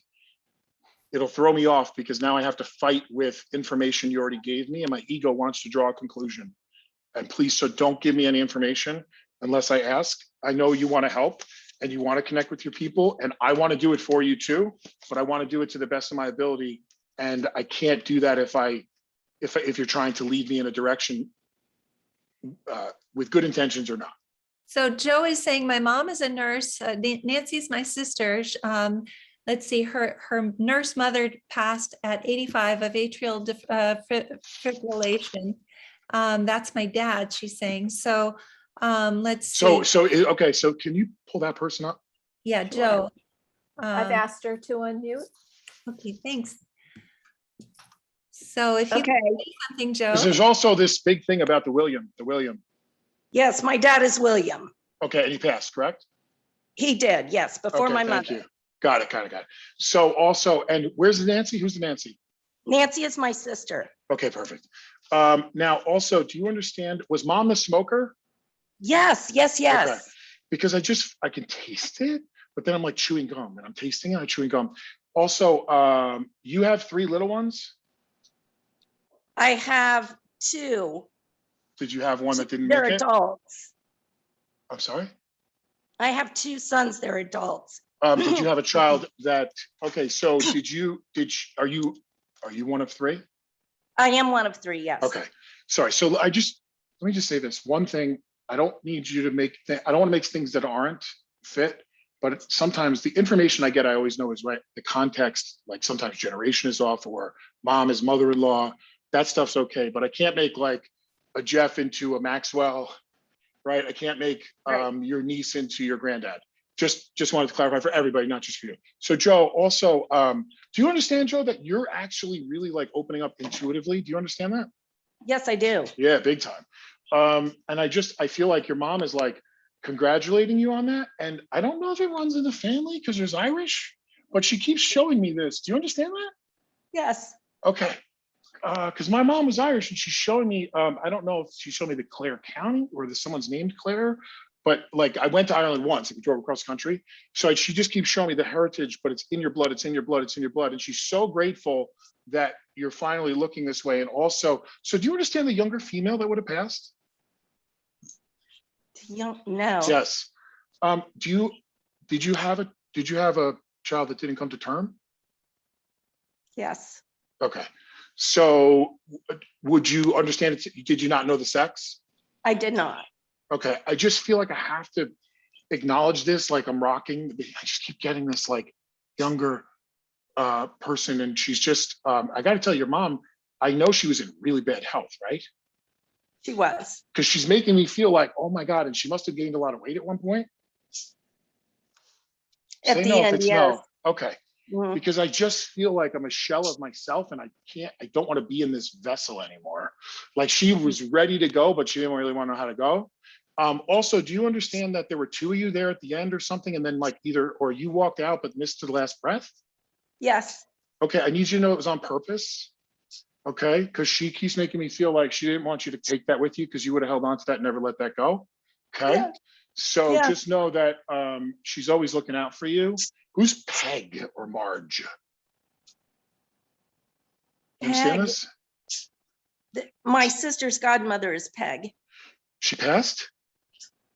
it'll throw me off because now I have to fight with information you already gave me and my ego wants to draw a conclusion. And please, so don't give me any information unless I ask. I know you want to help and you want to connect with your people, and I want to do it for you too, but I want to do it to the best of my ability. And I can't do that if you're trying to lead me in a direction with good intentions or not. So Joe is saying, my mom is a nurse. Nancy's my sister. Let's see, her nurse mother passed at 85 of atrial fibrillation. That's my dad, she's saying. So let's see. Okay, so can you pull that person up? Yeah, Joe. I've asked her to unmute. Okay, thanks. So if you can say something, Joe. There's also this big thing about the William. Yes, my dad is William. Okay, and he passed, correct? He did, yes, before my Thank mother. you. Got it. So also, and where's Nancy? Who's the Nancy? Nancy is my sister. Okay, perfect. Now also, do you understand, was mom a smoker? Yes. Okay. Because I can taste it, but then I'm like chewing gum and I'm tasting it, I'm chewing gum. Also, you have 3 little ones? I have 2. Did you have one that didn't They're make it? adults. I'm sorry? I have 2 sons, they're adults. Did you have a child that, okay, so are you one of 3? I am one of 3, yes. Okay, sorry. So let me just say this one thing. I don't need you to I don't want to make things that aren't fit, but sometimes the information I get, I always know is right. The context, like sometimes generation is off or mom is mother-in-law, that stuff's okay. But I can't make like a Jeff into a Maxwell, right? I can't make your niece into your granddad. Just wanted to clarify for everybody, not just for you. So Joe, also, do you understand, Joe, that you're actually really like opening up intuitively? Do you understand that? Yes, I do. Yeah, big time. And I feel like your mom is like congratulating you on that. And I don't know if it runs in the family because there's Irish, but she keeps showing me this. Do you understand that? Yes. Okay. Because my mom was Irish and she's showing me, I don't know if she showed me the Clare County or someone's named Clare, but like I went to Ireland once and we drove across the country. So she just keeps showing me the heritage, but it's in your blood, it's in your blood, it's in your blood. And she's so grateful that you're finally looking this way. And also, so do you understand the younger female that would have passed? No. Yes. Did you have a child that didn't come to term? Yes. Okay. So would you understand it? Did you not know the sex? I did not. Okay. I just feel like I have to acknowledge this, like I'm rocking. I just keep getting this like younger person. And she's just, I got to tell your mom, I know she was in really bad health, right? She was. Because she's making me feel like, oh my God, and she must have gained a lot of weight at one point. At the end, yes. No. Okay. Mhm. Because I just feel like I'm a shell of myself and I don't want to be in this vessel anymore. Like she was ready to go, but she didn't really want to know how to go. Also, do you understand that there were 2 of you there at the end or something? And then like or you walked out, but missed the last breath? Yes. Okay. I need you to know it was on purpose. Okay. Because she keeps making me feel like she didn't want you to take that with you because you would have held on to that and never let that go. Okay. Yeah. So just know that she's always looking out for you. Who's Peg or Marge? You understand this? My sister's godmother is Peg. She passed?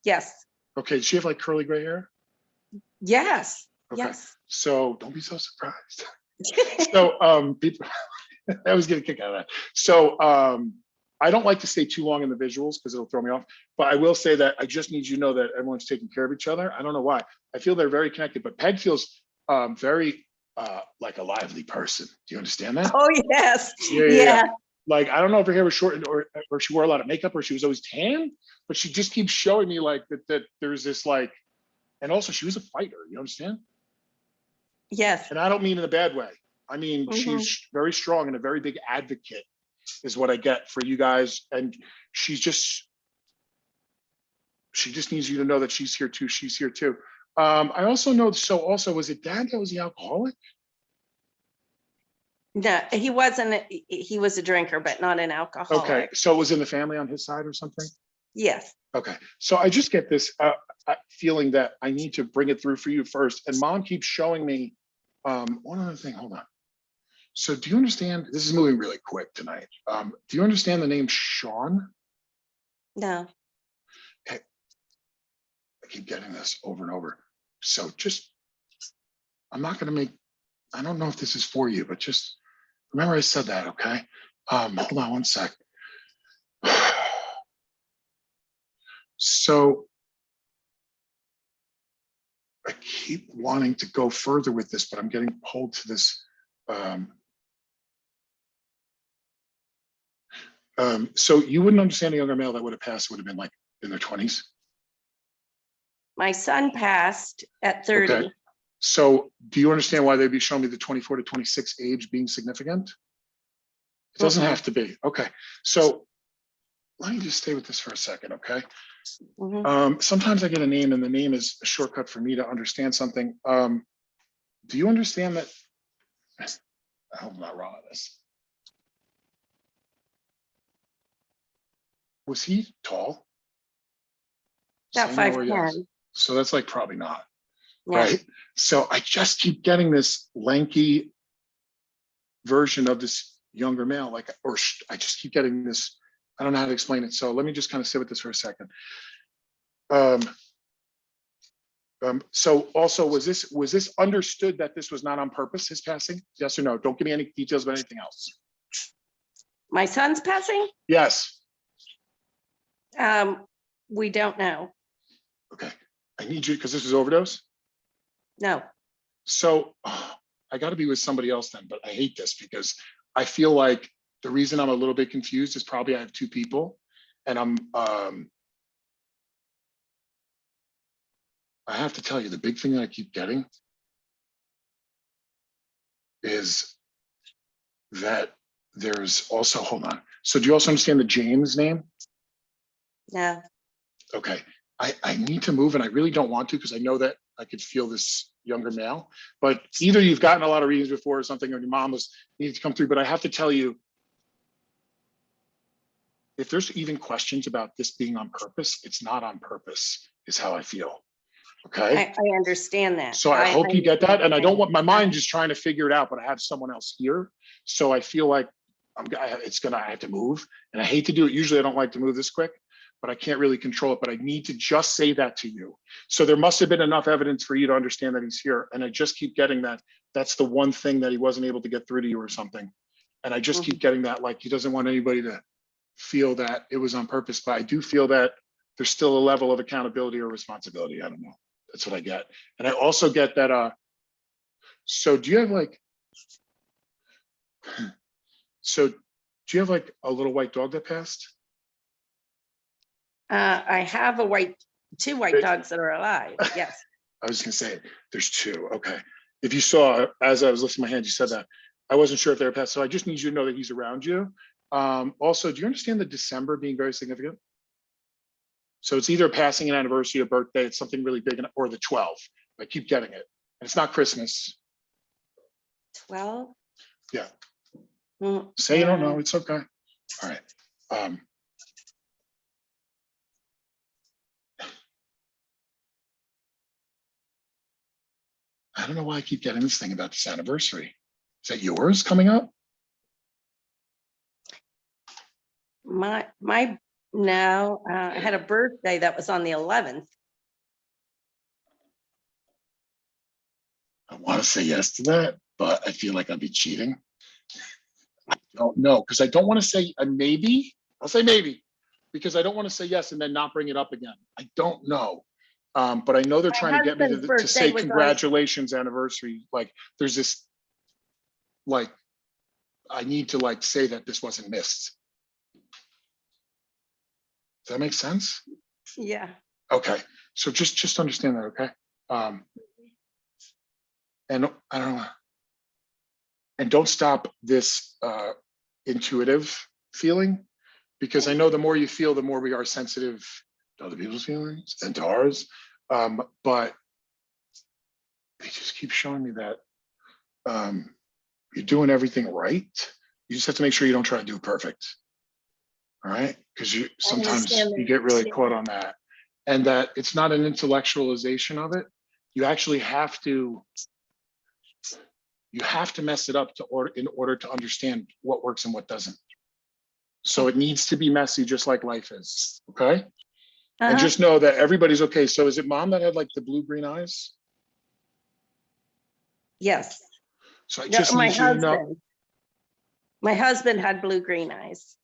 Yes. Okay. Does she have like curly gray hair? Yes. Okay. Yes. So don't be so surprised. So people, I always get a kick out of that. So I don't like to stay too long in the visuals because it'll throw me off. But I will say that I just need you to know that everyone's taking care of each other. I don't know why. I feel they're very connected, but Peg feels very like a lively person. Do you understand that? Oh, yes. Yeah. Like, I don't know if her hair was short or she wore a lot of makeup or she was always tan, but she just keeps showing me like that there's this like, and also she was a fighter. You understand? Yes. And I don't mean in a bad way. I mean, she's very strong and a very big advocate is what I get for you guys. And she just needs you to know that she's here too. She's here too. I also know, so also, was it Dad that was the alcoholic? No, he wasn't. He was a drinker, but not an alcoholic. Okay, so it was in the family on his side or something? Yes. Okay, so I just get this feeling that I need to bring it through for you first. And mom keeps showing me one other thing. Hold on. So do you understand? This is moving really quick tonight. Do you understand the name Sean? No. Okay. I keep getting this over and over. So just, I'm not going to make, I don't know if this is for you, but just remember I said that, okay? Hold on one sec. So I keep wanting to go further with this, but I'm getting pulled to this. So you wouldn't understand a younger male that would have passed, would have been like in their 20s. My son passed at 30. Okay. So do you understand why they'd be showing me the 24 to 26 age being significant? It doesn't have to be. Okay. So let me just stay with this for a second, okay? Sometimes I get a name and the name is a shortcut for me to understand something. Do you understand that? I hope I'm not wrong on this. Was he tall? About Say no or 5'10". yes. So that's like probably not, Yeah. right? So I just keep getting this lanky version of this younger male, like, I just keep getting this, I don't know how to explain it. So let me just kind of sit with this for a second. So also, was this understood that this was not on purpose, his passing? Yes or no? Don't give me any details about anything else. My son's passing? Yes. We don't know. Okay. I need you, because this is overdose. No. So I got to be with somebody else then, but I hate this because I feel like the reason I'm a little bit confused is probably I have two people and I have to tell you, the big thing that I keep getting is that there's also, hold on. So do you also understand the James name? No. Okay. I need to move and I really don't want to because I know that I could feel this younger male, but either you've gotten a lot of readings before or something, or your mom was needed to come through. But I have to tell you, if there's even questions about this being on purpose, it's not on purpose, is how I feel. Okay. I understand that. So I hope you get that. And I don't want my mind just trying to figure it out, but I have someone else here. So I feel like I have to move, and I hate to do it. Usually I don't like to move this quick, but I can't really control it, but I need to just say that to you. So there must have been enough evidence for you to understand that he's here. And I just keep getting that. That's the one thing that he wasn't able to get through to you or something. And I just keep getting that, like, he doesn't want anybody to feel that it was on purpose, but I do feel that there's still a level of accountability or responsibility. I don't know. That's what I get. And I also get that, so do you have like, so do you have like a little white dog that passed? I have two white dogs that are alive. Yes. I was gonna say, there's two, okay. If you saw, as I was lifting my hand, you said that. I wasn't sure if they were passed, so I just need you to know that he's around you. Also, do you understand the December being very significant? So it's either passing an anniversary, a birthday, it's something really big, or the 12th. I keep getting it. And it's not Christmas. 12? Yeah. Say you don't know, it's okay. All right. I don't know why I keep getting this thing about this anniversary. Is that yours coming up? No, I had a birthday that was on the 11th. I want to say yes to that, but I feel like I'd be cheating. I don't know, because I don't want to say maybe. I'll say maybe, because I don't want to say yes and then not bring it up again. I don't know. But I know they're trying to get me to say congratulations anniversary. Like there's this, like, I need to like say that this wasn't missed. Does that make sense? Yeah. Okay. So just understand that, okay? And I don't know. And don't stop this intuitive feeling, because I know the more you feel, the more we are sensitive to other people's feelings and to ours. But they just keep showing me that you're doing everything right. You just have to make sure you don't try to do it perfect. All right, because you sometimes understand you that. get really Yeah. caught on that, and that it's not an intellectualization of it. You actually have to mess it up in order to understand what works and what doesn't. So it needs to be messy, just like life is. Okay, and Uh-huh. just know that everybody's okay. So is it mom that had like the blue-green eyes? Yes. So I No, just my need you to know husband. My husband had blue-green eyes.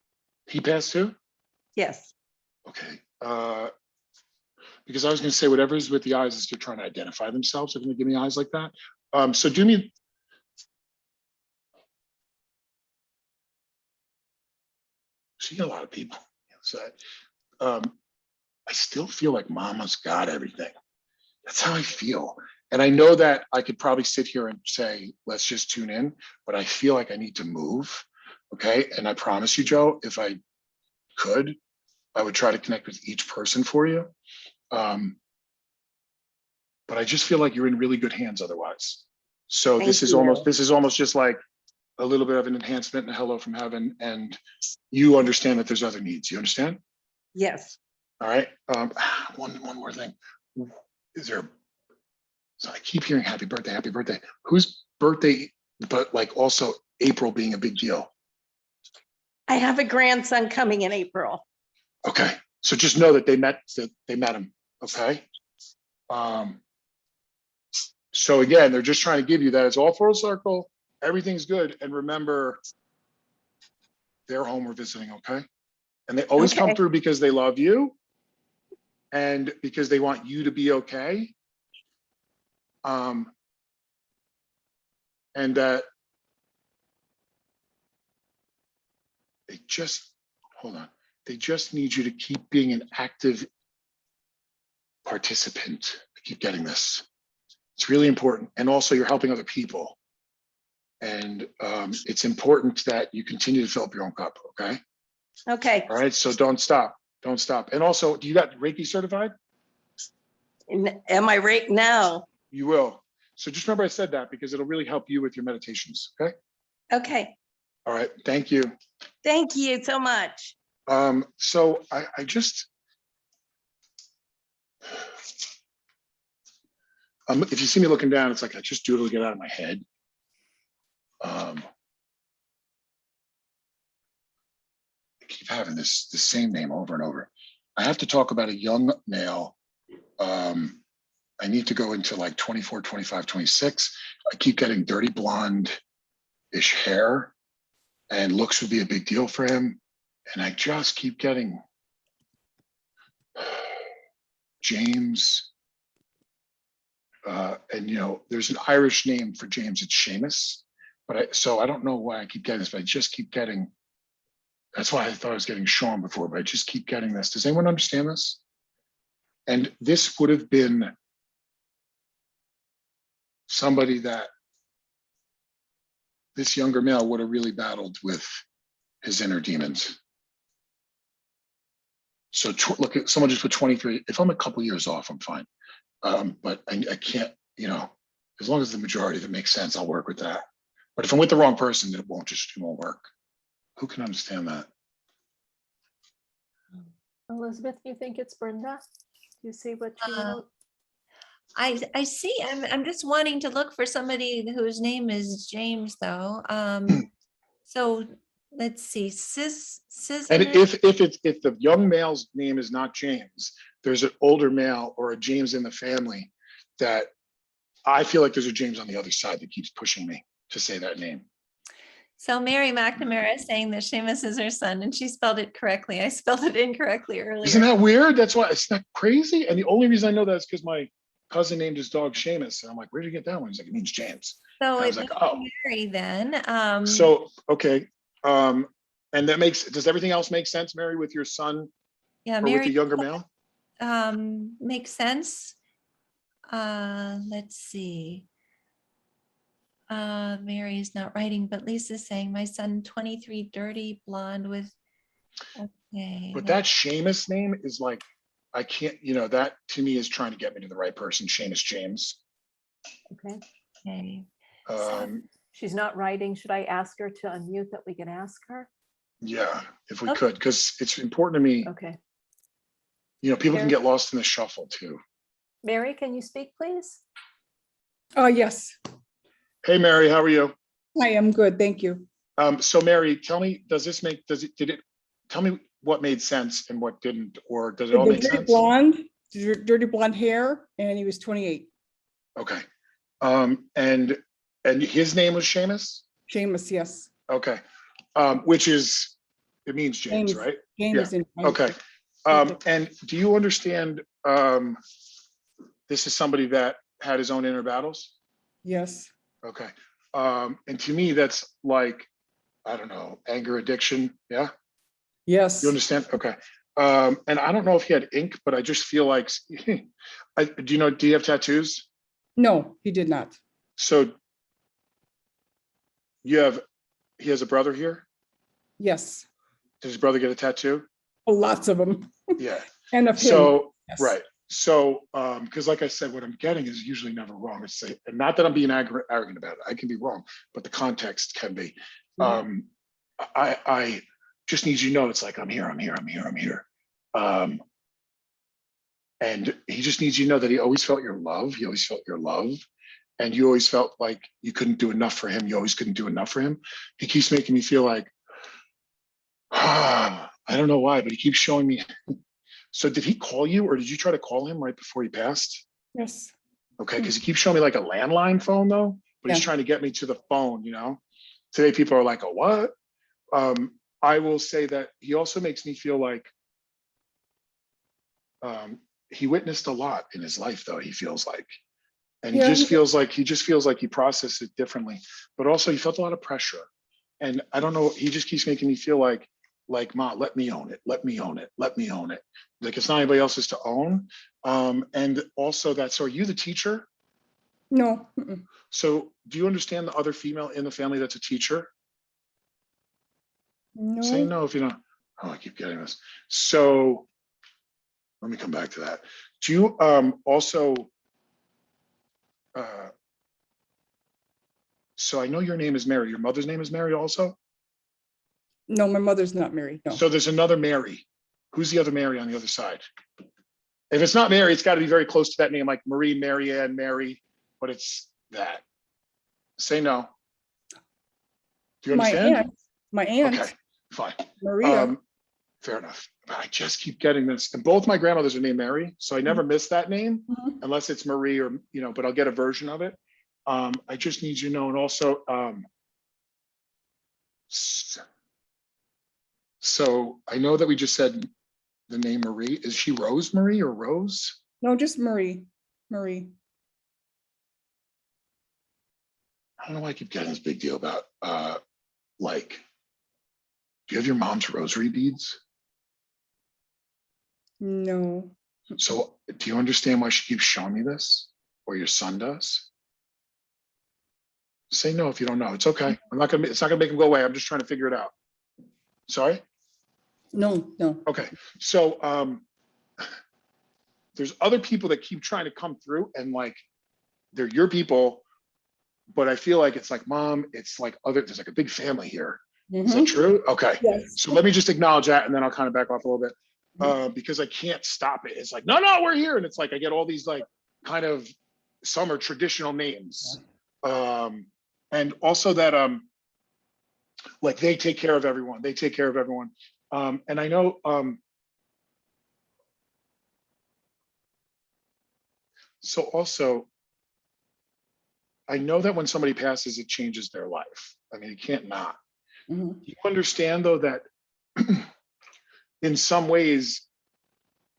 he passed too. Yes. Okay. Because I was going to say whatever is with the eyes is they're trying to identify themselves. They're going to give me eyes like that. So do me. See a lot of people. So I still feel like Mama's got everything. That's how I feel. And I know that I could probably sit here and say, let's just tune in, but I feel like I need to move. Okay. And I promise you, Joe, if I could, I would try to connect with each person for you. But I just feel like you're in really good hands otherwise. So Thank this is you. almost just like a little bit of an enhancement and a hello from heaven. And you understand that there's other needs. You understand? Yes. All right. One more thing. Is there? So I keep hearing happy birthday, happy birthday. Whose birthday? But like also April being a big deal. I have a grandson coming in April. Okay. So just know that they met him. Okay. So again, they're just trying to give you that it's all full circle. Everything's good. And remember, they're home we're visiting. Okay. And they always come Okay. through because they love you and because they want you to be okay. And that they just, hold on, they just need you to keep being an active participant. I keep getting this. It's really important. And also you're helping other people. And it's important that you continue to fill up your own cup, okay? Okay. All right, so don't stop. Don't stop. And also, do you got Reiki certified? Am I right now? You will. So just remember I said that because it'll really help you with your meditations, okay? Okay. All right, thank you. Thank you so much. So I just, if you see me looking down, it's like I just doodle to get out of my head. I keep having the same name over and over. I have to talk about a young male. I need to go into like 24, 25, 26. I keep getting dirty blonde-ish hair, and looks would be a big deal for him. And I just keep getting James. And you know, there's an Irish name for James, it's Seamus. So I don't know why I keep getting this, but I just keep getting, that's why I thought I was getting Sean before, but I just keep getting this. Does anyone understand this? And this would have been somebody that this younger male would have really battled with his inner demons. So look at someone just put 23. If I'm a couple years off, I'm fine. But I can't, you know, as long as the majority of it makes sense, I'll work with that. But if I'm with the wrong person, then it won't work. Who can understand that? Elizabeth, you think it's Brenda? Do you see what she wrote? I see. I'm just wanting to look for somebody whose name is James, though. So let's see. And if the young male's name is not James, there's an older male or a James in the family that I feel like there's a James on the other side that keeps pushing me to say that name. So Mary McNamara is saying that Seamus is her son, and she spelled it correctly. I spelled it incorrectly earlier. Isn't that weird? That's why it's not crazy. And the only reason I know that is because my cousin named his dog Seamus. And I'm like, where did you get that one? He's like, it means James. So I it was like, must oh. be Mary then. So, okay. And that does everything else make sense, Mary, with your son Yeah, or with Mary the younger male? makes sense. Let's see. Mary is not writing, but Lisa's saying my son 23, dirty blonde with, okay. But that Seamus name is like, I can't, you know, that to me is trying to get me to the right person, Seamus James. Okay. Okay. Um, She's not writing. Should I ask her to unmute that we can ask her? Yeah, if we Okay. could, because it's important to me. Okay. You know, people can Mary? get lost in the shuffle too. Mary, can you speak, please? Yes, Hey, Mary, how are you? I am good. Thank you. So Mary, tell me, did it, tell me what made sense and what didn't, or does it all The make dirty sense? blonde, dirty blonde hair, and he was 28. Okay. And his name was Seamus? Seamus, yes. Okay. Which is, it means James, James. right? James in. Okay. And do you understand, this is somebody that had his own inner battles? Yes. Okay. And to me, that's like, I don't know, anger addiction. Yeah. Yes. You understand? Okay. And I don't know if he had ink, but I just feel like, do you have tattoos? No, he did not. So he has a brother here? Yes. Does his brother get a tattoo? Oh, lots of them. Yeah. And of him. So, Yes. right. So, because like I said, what I'm getting is usually never wrong. It's say, and not that I'm being arrogant about it. I can be wrong, but the context can be. I just need you to know it's like, I'm here. And he just needs you to know that he always felt your love. He always felt your love. And you always felt like you couldn't do enough for him. You always couldn't do enough for him. He keeps making me feel like, I don't know why, but he keeps showing me. So did he call you, or did you try to call him right before he passed? Yes. Okay, because he keeps showing me like a landline phone though, but he's Yeah. trying to get me to the phone, you know? Today people are like, oh, what? I will say that he also makes me feel like he witnessed a lot in his life though, he feels like. And he Yeah, just feels like he processed it differently, but also he felt a lot of pressure. And I don't know, he just keeps making me feel like, Ma, let me own it. Let me own it. Let me own it. Like it's not anybody else's to own. And also so are you the teacher? No. Mm-mm. So do you understand the other female in the family that's a teacher? No. Say no if you don't. Oh, I keep getting this. So let me come back to that. Do you also, so I know your name is Mary. Your mother's name is Mary also? No, my mother's not married. No. So there's another Mary. Who's the other Mary on the other side? If it's not Mary, it's got to be very close to that name, like Marie, Marianne, Mary, but it's that. Say no. Do you understand? My aunt. Okay, fine. Maria. Fair enough. But I just keep getting this. And both my grandmothers are named Mary, so I never miss that name Mhm. unless it's Marie or, but I'll get a version of it. I just need you to know, and also, so I know that we just said the name Marie. Is she Rosemary or Rose? No, just Marie. Marie. I don't know why I keep getting this big deal about, like, do you have your mom's rosary beads? No. So do you understand why she keeps showing me this? Or your son does? Say no if you don't know. It's okay. It's not gonna make him go away. I'm just trying to figure it out. Sorry? No. Okay. So there's other people that keep trying to come through and like they're your people, but I feel like it's like mom, it's like there's like a big family here. Is that Mhm. true? Okay. Yes. So let me just acknowledge that and then I'll kind of back off a little bit. Because I can't stop it. It's like, no, we're here. And it's like I get all these like kind of some are traditional names. And also that like they take care of everyone. They take care of everyone. And I know so also I know that when somebody passes, it changes their life. I mean, you can't not. Mhm. You understand though that in some ways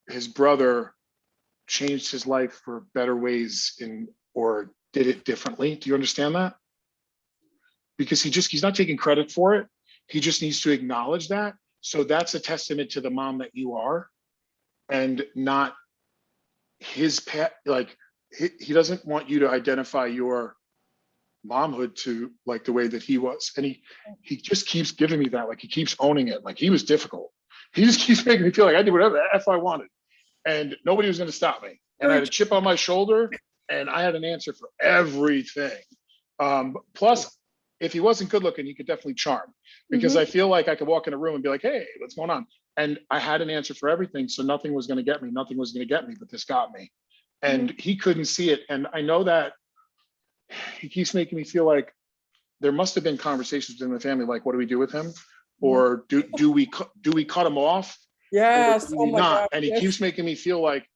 his brother changed his life for better ways or did it differently. Do you understand that? Because he's not taking credit for it. He just needs to acknowledge that. So that's a testament to the mom that you are and not his pet. Like he doesn't want you to identify your momhood to like the way that he was. And he just keeps giving me that, like he keeps owning it. Like he was difficult. He just keeps making me feel like I did whatever the F I wanted. And nobody was going to stop me. And I had a chip on my shoulder and I had an answer for everything. Plus, if he wasn't good looking, he could definitely charm, because I feel like I could walk in a room and be like, hey, what's going on? And I had an answer for everything. So nothing was going to get me. Nothing was going to get me, but this got me. And he couldn't see it. And I know that he keeps making me feel like there must have been conversations within the family, like, what do we do with him? Or do we cut him off? Yes. Or do Oh we my not? God. And he Yes. keeps making me feel like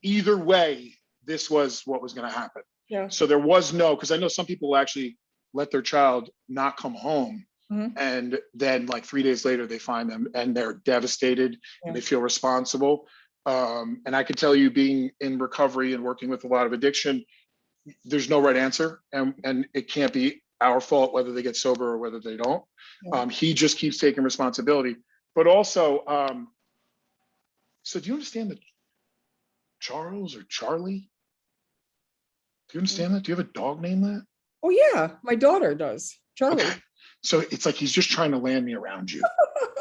either way, this was what was going to happen. Yeah. So there was no, because I know some people actually let their child not come home. And then like 3 days later, they find them and they're devastated and they feel responsible. And I can tell you, being in recovery and working with a lot of addiction, there's no right answer. And it can't be our fault whether they get sober or whether they don't. He just keeps taking responsibility. But also, so do you understand that Charles or Charlie? Do you understand that? Do you have a dog named that? Oh yeah, my daughter does. Charlie. Okay. So it's like he's just trying to land me around you.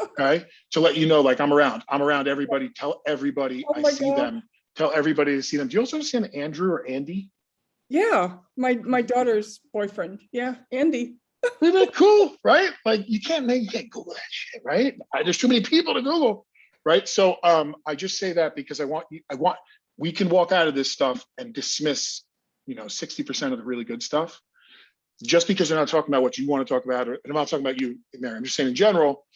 Okay. To let you know, like, I'm around everybody. Tell everybody Oh I my see God. them. Tell everybody to see them. Do you also understand Andrew or Andy? Yeah, my daughter's boyfriend. Yeah, Andy. Isn't that cool? Right? Like, you can't Google that shit, right? There's too many people to Google. Right. So I just say that because we can walk out of this stuff and dismiss, 60% of the really good stuff. Just because they're not talking about what you want to talk about, and I'm not talking about you, Mary. I'm just saying in general,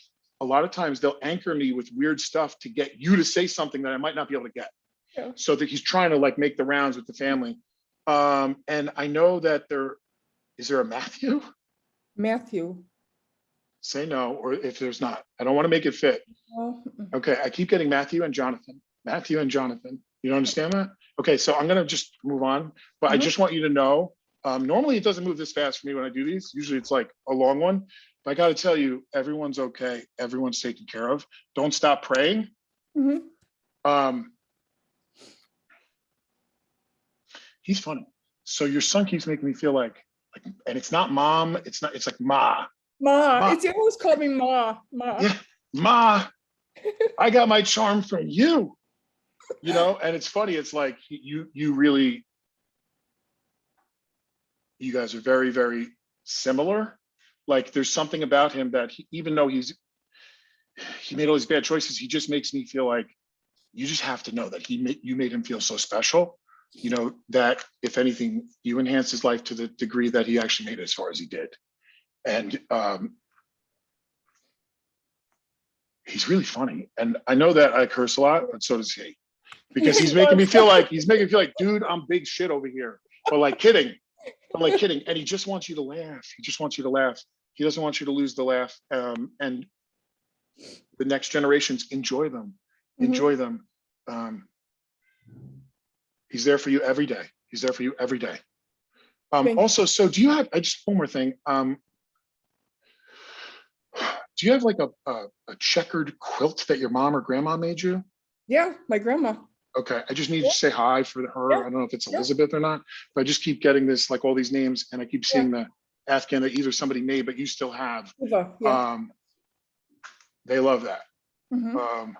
a lot of times they'll anchor me with weird stuff to get you to say something that I might not be able to get. Yeah. So that he's trying to like make the rounds with the family. And I know that is there a Matthew? Matthew. Say no, or if there's not, I don't want to make it fit. Oh, Okay, I keep getting Matthew and Jonathan. Matthew and Jonathan. You don't understand that? Okay, so I'm gonna just move on, but I just want you to know, normally it doesn't move this fast for me when I do these. Usually it's like a long one, but I gotta tell you, everyone's okay. Everyone's taken care of. Don't stop praying. He's funny. So your son keeps making me feel like, and it's not mom, it's like ma. Ma. It's always called me Ma. Ma. Yeah, ma, I got my charm from you. And it's funny, it's like you guys are very, very similar. Like, there's something about him that even though he made all these bad choices, he just makes me feel like you just have to know that you made him feel so special, that if anything, you enhanced his life to the degree that he actually made it as far as he did. And he's really funny. And I know that I curse a lot, but so does he. Because he's making me feel like, dude, I'm big shit over here. But like kidding. And he just wants you to laugh. He just wants you to laugh. He doesn't want you to lose the laugh. And the next generations, enjoy them. Enjoy them. He's there for you every day. He's there for you every day. Also, so do you have, just one more thing. Do you have like a checkered quilt that your mom or grandma made you? Yeah, my grandma. Okay, I just need to say hi for her. Yeah. I don't know if it's Elizabeth or not, but I just keep getting this, like, all these names, and I keep seeing the Afghan that either somebody made, but you still have. Yeah. They love that. Mhm.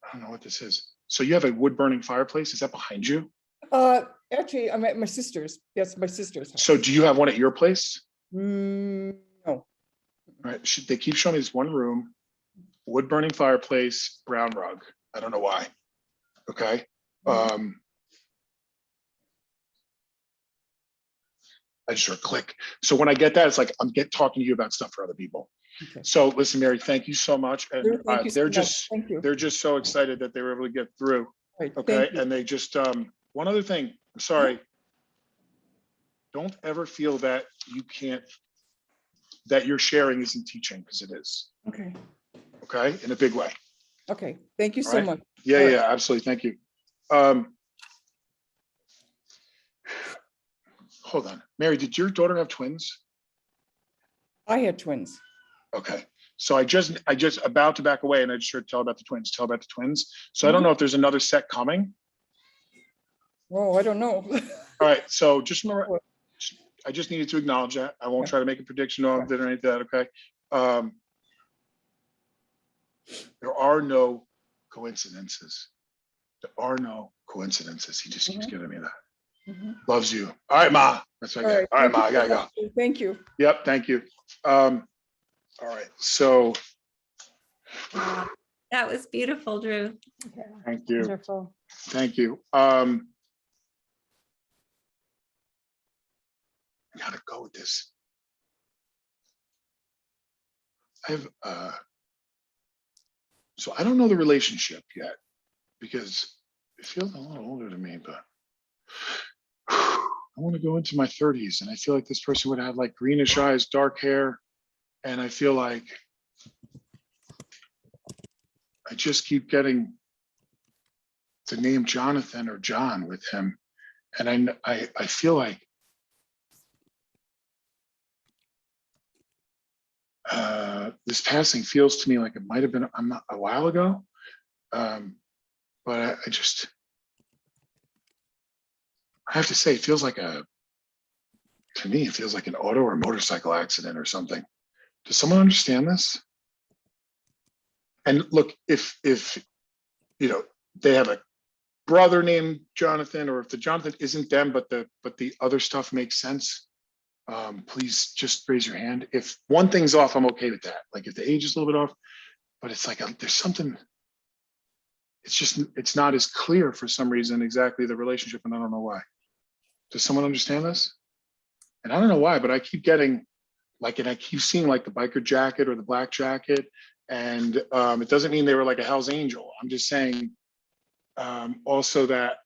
I don't know what this is. So you have a wood burning fireplace. Is that behind you? Actually, I'm at my sister's. That's my sister's house. So do you have one at your place? No. All right. They keep showing me this one room, wood burning fireplace, brown rug. I don't know why. Okay. I just heard click. So when I get that, it's like I'm talking to you about stuff for other people. Okay. So listen, Mary, thank you so much. And Thank you so they're much. just Thank you. they're just so excited that they were able to get through. Right, Okay. thank you. And they just one other thing. I'm sorry. Don't ever feel that you can't, that your sharing isn't teaching, because it is. Okay. Okay. In a big way. Okay. Thank you All so right? much. Yeah, All right. yeah, absolutely. Thank you. Hold on. Mary, did your daughter have twins? I had twins. Okay. So I just about to back away, and I just heard tell about the twins. So I don't know if there's another set coming. Oh, I don't know. All right. So just remember, I just needed to acknowledge that. I won't try to make a prediction of it or anything like that. Okay. There are no coincidences. There are no coincidences. He just keeps giving me that. Loves you. All right, Ma. That's what I got. All right, Ma, I gotta go. Thank you. Yep, thank you. All right, so Wow. That was beautiful, Drew. Yeah, thank you. wonderful. Thank you. I gotta go with this. I have so I don't know the relationship yet because it feels a little older to me, but I want to go into my 30s and I feel like this person would have like greenish eyes, dark hair, and I feel like I just keep getting the name Jonathan or John with him, and I feel like this passing feels to me like it might have been a while ago, but I have to say it feels like to me it feels like an auto or motorcycle accident or something. Does someone understand this? And look, if you know they have a brother named Jonathan, or if the Jonathan isn't them, but the other stuff makes sense, please just raise your hand. If one thing's off, I'm okay with that. Like if the age is a little bit off, but it's like there's something. It's not as clear for some reason exactly the relationship, and I don't know why. Does someone understand this? And I don't know why, but I keep getting like, and I keep seeing like the biker jacket or the black jacket, and it doesn't mean they were like a Hell's Angel. I'm just saying also that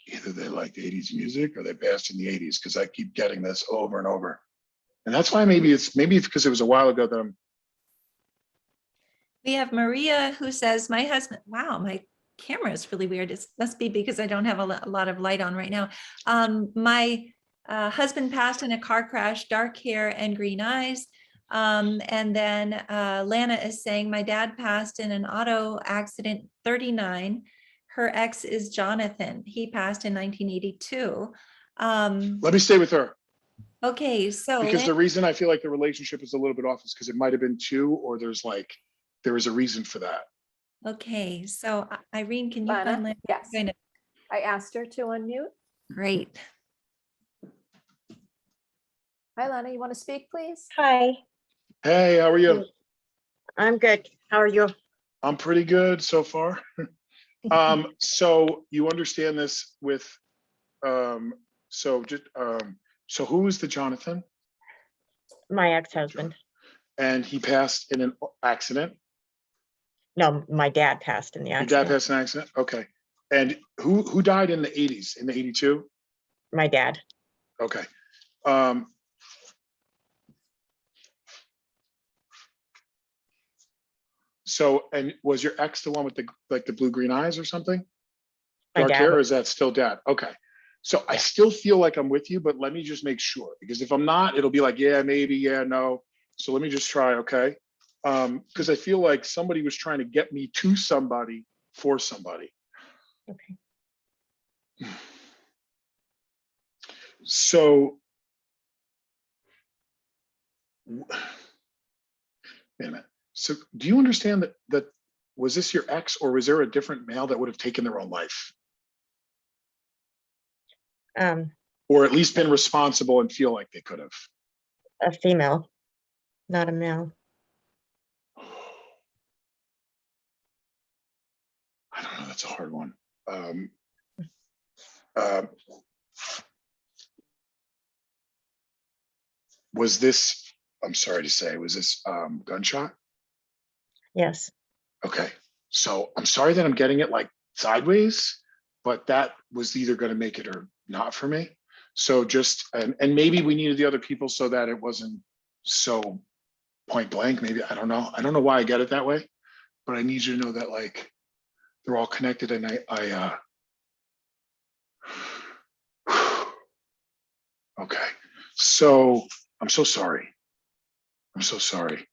either they liked 80s music or they passed in the 80s, because I keep getting this over and over. And that's why maybe it's because it was a while ago that We have Maria who says, my husband, wow, my camera is really weird. It must be because I don't have a lot of light on right now. My husband passed in a car crash, dark hair and green eyes. And then Lana is saying, my dad passed in an auto accident, 39. Her ex is Jonathan. He passed in 1982. let me stay with her. Okay, so Because the reason I feel like the relationship is a little bit off is because it might have been two, or there is a reason for that. okay, so Irene, can you Lana? find Lana? Yes. Kind of- I asked her to unmute. Great. Hi, Lana, you want to speak, please? Hi, Hey, how are you? I'm good. How are you? I'm pretty good so far. So you understand this with so who is the Jonathan? My ex-husband. And he passed in an accident. No, my dad passed in the Your dad accident. passed in an accident. Okay. And who died in the 80s? In the 82? My dad. Okay. So, and was your ex the one with the blue green eyes or something? My Dark dad hair, or was- is that still dad? Okay. So I still feel like I'm with you, but let me just make sure, because if I'm not, it'll be like, yeah, maybe, yeah, no. So let me just try, okay? Because I feel like somebody was trying to get me to somebody for somebody. Okay. So, wait a minute. So do you understand that was this your ex, or was there a different male that would have taken their own life? Or at least been responsible and feel like they could have? A female, not a male. I don't know, that's a hard one. Was this, I'm sorry to say, was this gunshot? Yes. Okay, so I'm sorry that I'm getting it like sideways, but that was either going to make it or not for me. So just, and maybe we needed the other people so that it wasn't so point blank. Maybe, I don't know. I don't know why I get it that way, but I need you to know that like they're all connected. And okay. So I'm so sorry. I'm so sorry.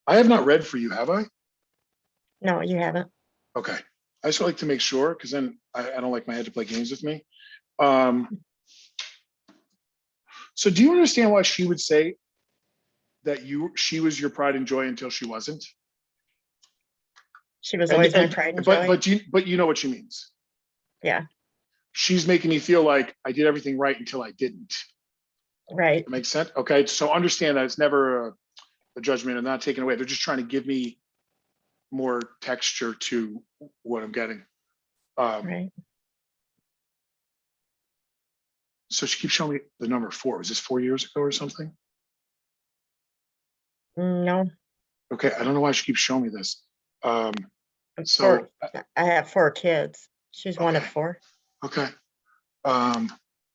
I have not read for you, have I? No, you haven't. Okay. I just like to make sure, because then I don't like my head to play games with me. So do you understand why she would say that she was your pride and joy until she wasn't? She was always my pride and joy. But you know what she means. Yeah, She's making me feel like I did everything right until I didn't. right. Makes sense? Okay, so understand that it's never a judgment and not taken away. They're just trying to give me more texture to what I'm getting. Right. So she keeps showing me the number 4. Was this 4 years ago or something? No, Okay, I don't know why she keeps showing me this. So four, I have 4 kids. She's one of Okay. 4. okay.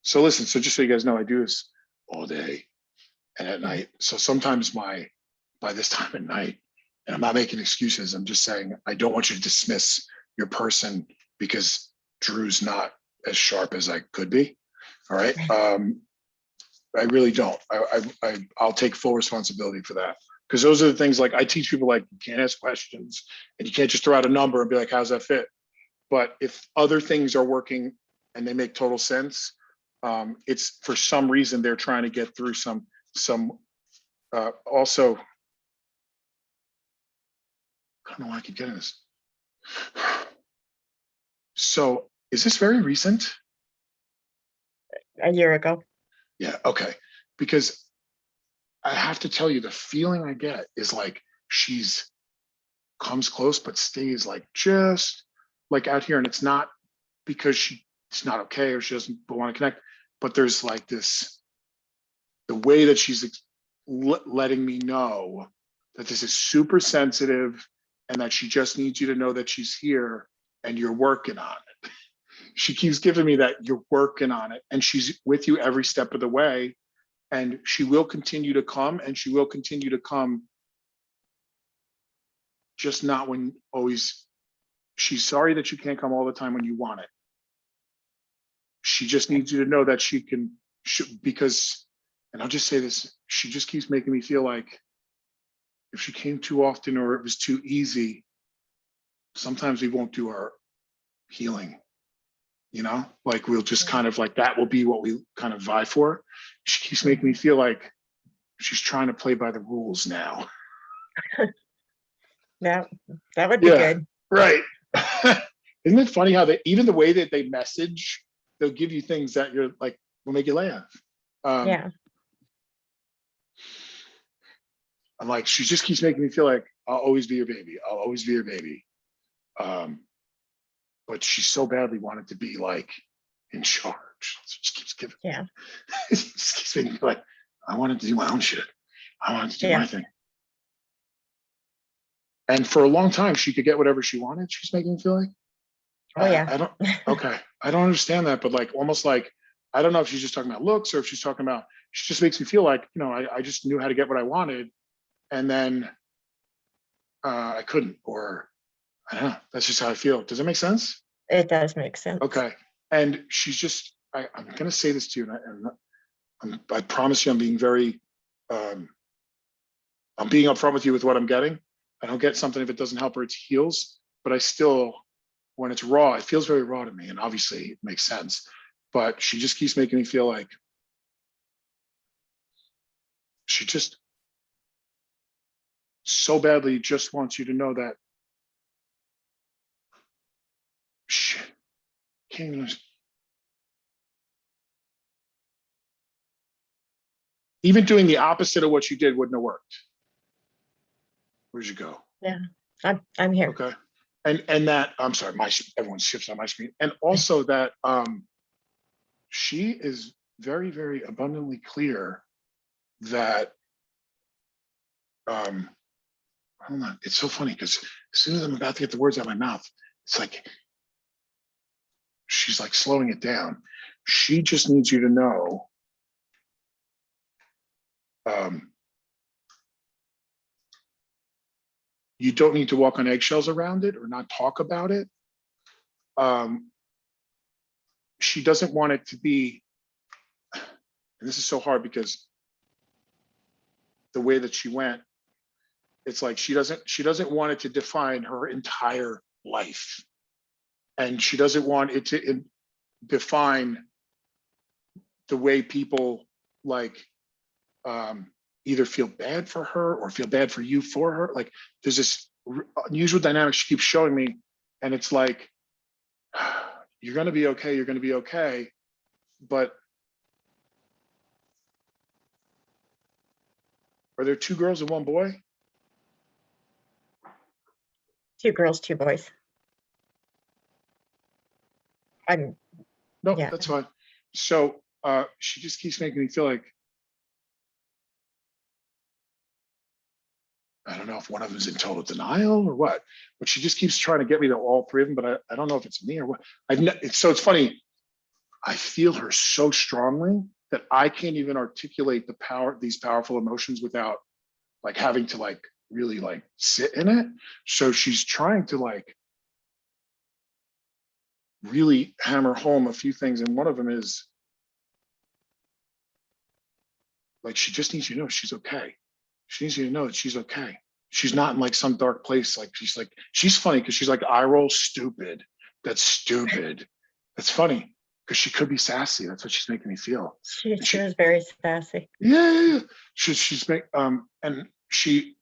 So listen, so just so you guys know, I do this all day and at night. So sometimes by this time at night, and I'm not making excuses, I'm just saying I don't want you to dismiss your person because Drew's not as sharp as I could be. All right. I really don't. I'll take full responsibility for that. Because those are the things, like I teach people, like, you can't ask questions and you can't just throw out a number and be like, how's that fit? But if other things are working and they make total sense, it's for some reason they're trying to get through some also, I don't know why I keep getting this. So is this very recent? A year ago. Yeah, okay. Because I have to tell you, the feeling I get is like she's comes close, but stays like just like out here. And it's not because it's not okay or she doesn't want to connect, but there's like this, the way that she's letting me know that this is super sensitive and that she just needs you to know that she's here and you're working on it. She keeps giving me that you're working on it and she's with you every step of the way. And she will continue to come and she will continue to come. Just not when always, she's sorry that you can't come all the time when you want it. She just needs you to know that she can, because, and I'll just say this, she just keeps making me feel like if she came too often or it was too easy, sometimes we won't do our healing. You know, like we'll just kind of like, that will be what we kind of vie for. She keeps making me feel like she's trying to play by the rules now. That would be good. Right. Isn't it funny how even the way that they message, they'll give you things that you're like, will make you laugh. Yeah. I'm like, she just keeps making me feel like I'll always be your baby. I'll always be your baby. But she so badly wanted to be like in charge. So she keeps giving. Yeah. She just keeps making me feel like I wanted to do my own shit. I wanted to do my thing. And for a long time, she could get whatever she wanted. She's making me feel like. Oh yeah. I don't. Okay, I don't understand that, but like almost like I don't know if she's just talking about looks or if she's talking about. She just makes me feel like, you know, I just knew how to get what I wanted, and then I couldn't, or I don't know. That's just how I feel. Does that make sense? It does make sense. Okay. And she's just. I'm going to say this to you, and I promise you, I'm being very. I'm being upfront with you with what I'm getting. I don't get something if it doesn't help her, it heals. But I still, when it's raw, it feels very raw to me. And obviously it makes sense. But she just keeps making me feel like she just so badly just wants you to know that shit, can't even doing the opposite of what you did wouldn't have worked. Where'd you go? Yeah, I'm here. Okay. And that, I'm sorry, everyone shifts on my screen. And also that she is very, very abundantly clear that hold on, it's so funny because as soon as I'm about to get the words out of my mouth, it's like she's like slowing it down. She just needs you to know you don't need to walk on eggshells around it or not talk about it. She doesn't want it to be, and this is so hard because the way that she went, it's like she doesn't want it to define her entire life. And she doesn't want it to define the way people like either feel bad for her or feel bad for you for her. Like there's this unusual dynamic she keeps showing me. And it's like, you're going to be okay. You're going to be okay. But are there 2 girls and 1 boy? 2 girls, 2 boys. No, Yeah. that's fine. So she just keeps making me feel like, I don't know if one of them is in total denial or what, but she just keeps trying to get me to all 3 of them, but I don't know if it's me or what. So it's funny. I feel her so strongly that I can't even articulate these powerful emotions without like having to like really like sit in it. So she's trying to like really hammer home a few things. And one of them is like, she just needs you to know she's okay. She needs you to know that she's okay. She's not in like some dark place. Like, she's funny because she's like, I roll stupid. That's stupid. That's funny because she could be sassy. That's what she's making me feel. She was very sassy. Yeah. And she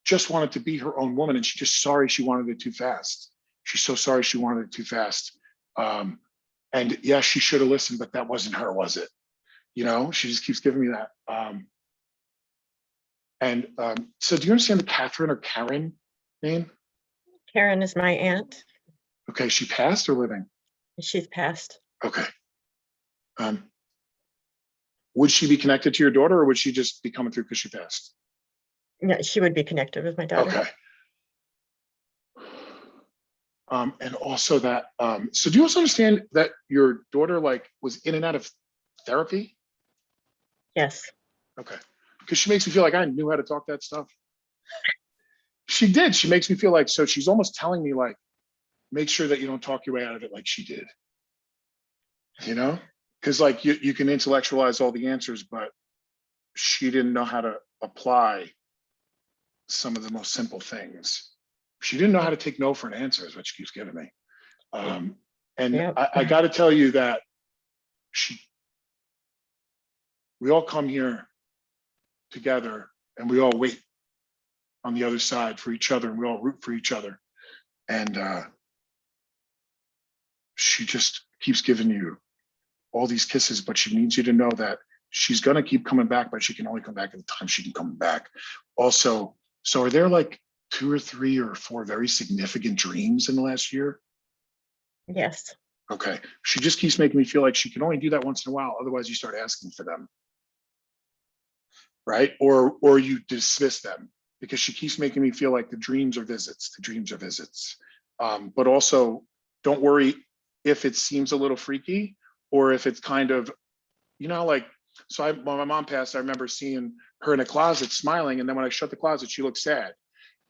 just wanted to be her own woman, and she's just sorry she wanted it too fast. She's so sorry she wanted it too fast. And yeah, she should have listened, but that wasn't her, was it? You know, she just keeps giving me that. So do you understand the Catherine or Karen name? Karen is my aunt. Okay, she passed or living? She's passed. Okay. Would she be connected to your daughter, or would she just be coming through because she passed? Yeah, she would be connected with my daughter. Okay. And also that, so do you also understand that your daughter like was in and out of therapy? Yes. Okay. Because she makes me feel like I knew how to talk that stuff. She did. She makes me feel like, so she's almost telling me like, make sure that you don't talk your way out of it like she did. You know? Because like you can intellectualize all the answers, but she didn't know how to apply some of the most simple things. She didn't know how to take no for an answer, is what she keeps giving me. Yep. I got to tell you that we all come here together and we all wait on the other side for each other, and we all root for each other. And she just keeps giving you all these kisses, but she needs you to know that she's going to keep coming back, but she can only come back at the time she can come back. Also, so are there like 2 or 3 or 4 very significant dreams in the last year? Yes. Okay. She just keeps making me feel like she can only do that once in a while. Otherwise you start asking for them. Right? Or you dismiss them, because she keeps making me feel like the dreams are visits. But also don't worry if it seems a little freaky, or if it's kind of, you know, like, so when my mom passed, I remember seeing her in a closet smiling. And then when I shut the closet, she looked sad.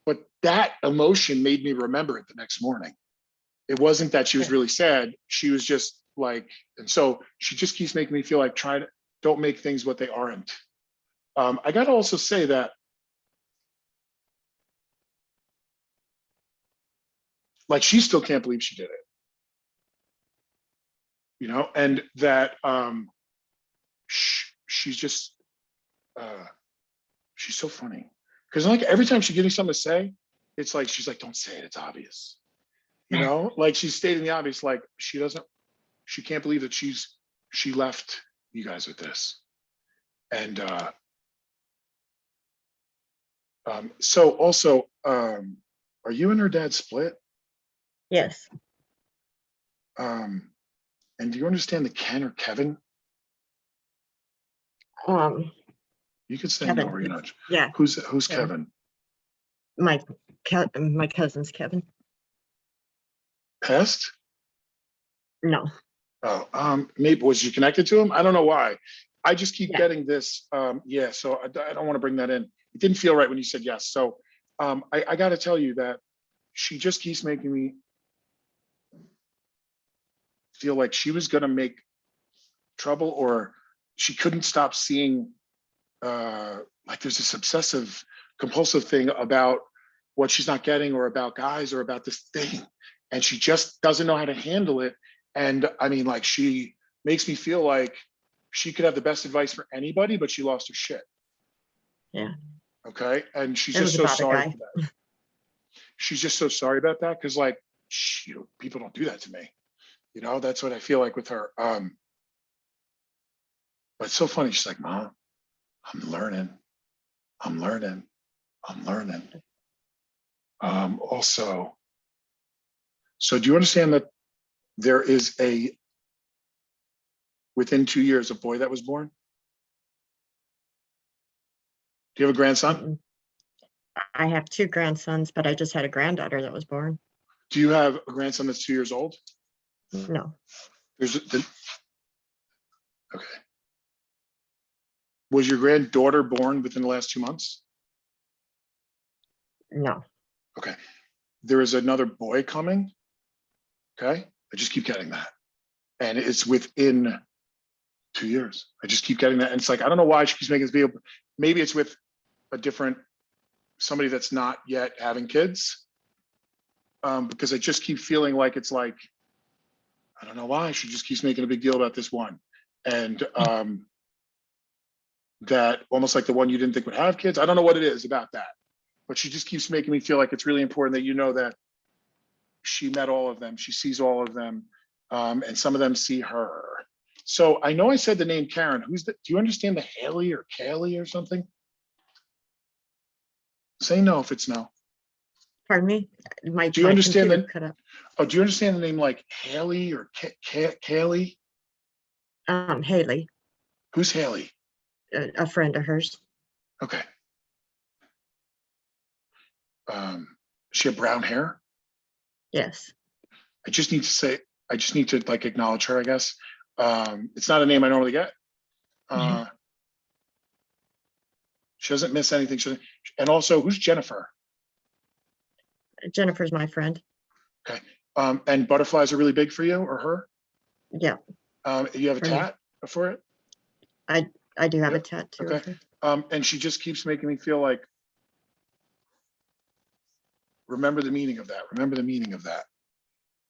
But that emotion made me remember it the next morning. It wasn't that she was really sad. She was just like, and so she just keeps making me feel like, don't make things what they aren't. I got to also say that like, she still can't believe she did it, you know, and that she's just, she's so funny. Because like every time she gives me something to say, it's like, she's like, don't say it, it's obvious. You know, like she's stating the obvious, like she can't believe that she left you guys with this. And so also, are you and her dad split? Yes. And do you understand the Ken or Kevin? You could say Kevin. no, or you're not. Yeah. Who's Kevin. Kevin? My cousin's Kevin. Passed? No. Oh, maybe was you connected to him? I don't know why. I just keep Yeah. getting this. Yeah, so I don't want to bring that in. It didn't feel right when you said yes. So I got to tell you that she just keeps making me feel like she was going to make trouble, or she couldn't stop seeing like there's this obsessive compulsive thing about what she's not getting, or about guys, or about this thing, and she just doesn't know how to handle it. And I mean, like, she makes me feel like she could have the best advice for anybody, but she lost her shit. Yeah. Okay. And she's It just was so about a sorry guy. for that. She's just so sorry about that, because like people don't do that to me. You know, that's what I feel like with her. But it's so funny. She's like, Mom, I'm learning. Also, so do you understand that there is within 2 years, a boy that was born? Do you have a grandson? Mm-mm. I have 2 grandsons, but I just had a granddaughter that was born. Do you have a grandson that's 2 years old? No, Okay. Was your granddaughter born within the last 2 months? no. Okay. There is another boy coming. Okay. I just keep getting that. And it's within 2 years. I just keep getting that. And it's like, I don't know why she keeps making this video. Maybe it's with somebody that's not yet having kids. Because I just keep feeling like it's like, I don't know why she just keeps making a big deal about this one. And that almost like the one you didn't think would have kids. I don't know what it is about that, but she just keeps making me feel like it's really important that you know that she met all of them. She sees all of them. And some of them see her. So I know I said the name Karen. Do you understand the Haley or Cali or something? Say no if it's no. Pardon me? Do you understand computer cut up. Oh, do you understand the name like Haley or Kaylee? Haley, Who's Haley? a friend of hers. Okay. She have brown hair? Yes. I just need to like acknowledge her, I guess. It's not a name I normally get. She doesn't miss anything. And also, who's Jennifer? Jennifer's my friend. Okay. And butterflies are really big for you or her? Yeah. You have a For me. tat for it? I do have Yeah, a tattoo. okay. Of her. And she just keeps making me feel like, remember the meaning of that. Remember the meaning of that.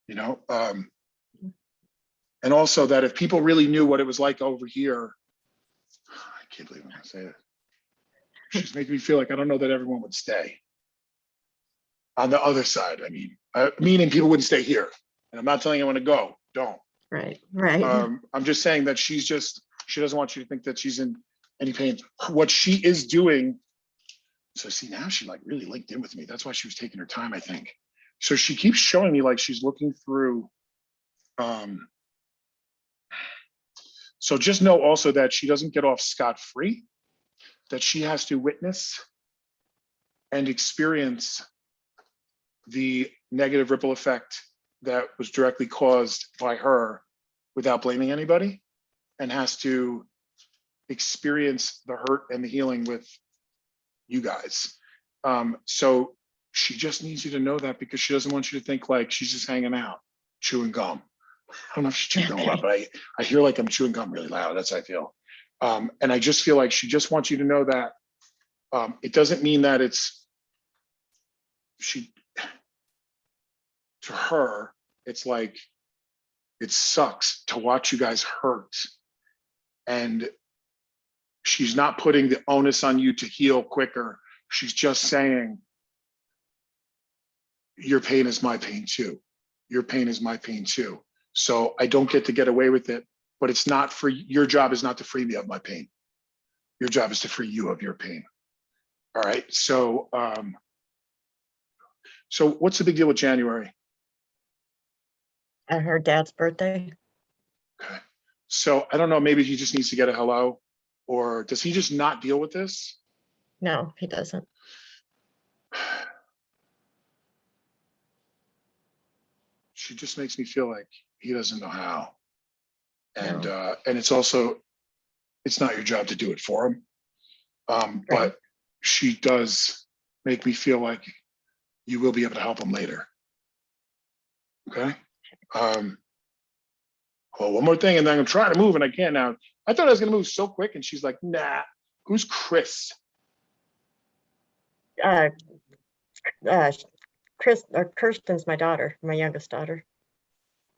You know? And also that if people really knew what it was like over here, I can't believe I'm gonna say it. She's making me feel like I don't know that everyone would stay. On the other side, I mean, meaning people wouldn't stay here. And I'm not telling anyone to go, don't. Right. I'm just saying that she doesn't want you to think that she's in any pain. What she is doing, so see, now she like really linked in with me. That's why she was taking her time, I think. So she keeps showing me like she's looking through. So just know also that she doesn't get off scot-free, that she has to witness and experience the negative ripple effect that was directly caused by her without blaming anybody, and has to experience the hurt and the healing with you guys. So she just needs you to know that, because she doesn't want you to think like she's just hanging out, chewing gum. I don't know if she's chewing gum a lot, but I hear like I'm chewing gum really loud. That's how I feel. And I just feel like she just wants you to know that it doesn't mean that to her, it's like, it sucks to watch you guys hurt. And she's not putting the onus on you to heal quicker. She's just saying, your pain is my pain too. Your pain is my pain too. So I don't get to get away with it, but it's not for your job is not to free me of my pain. Your job is to free you of your pain. All right. So, so what's the big deal with January? Her dad's birthday. Okay. So I don't know, maybe he just needs to get a hello, or does he just not deal with this? No, he doesn't. She just makes me feel like he doesn't know how. And No. And it's also, it's not your job to do it for him. Right. But she does make me feel like you will be able to help him later. Okay. Well, one more thing, and then I'm trying to move and I can't now. I thought I was gonna move so quick, and she's like, nah. Who's Chris? Uh, Kirsten's my daughter, my youngest daughter.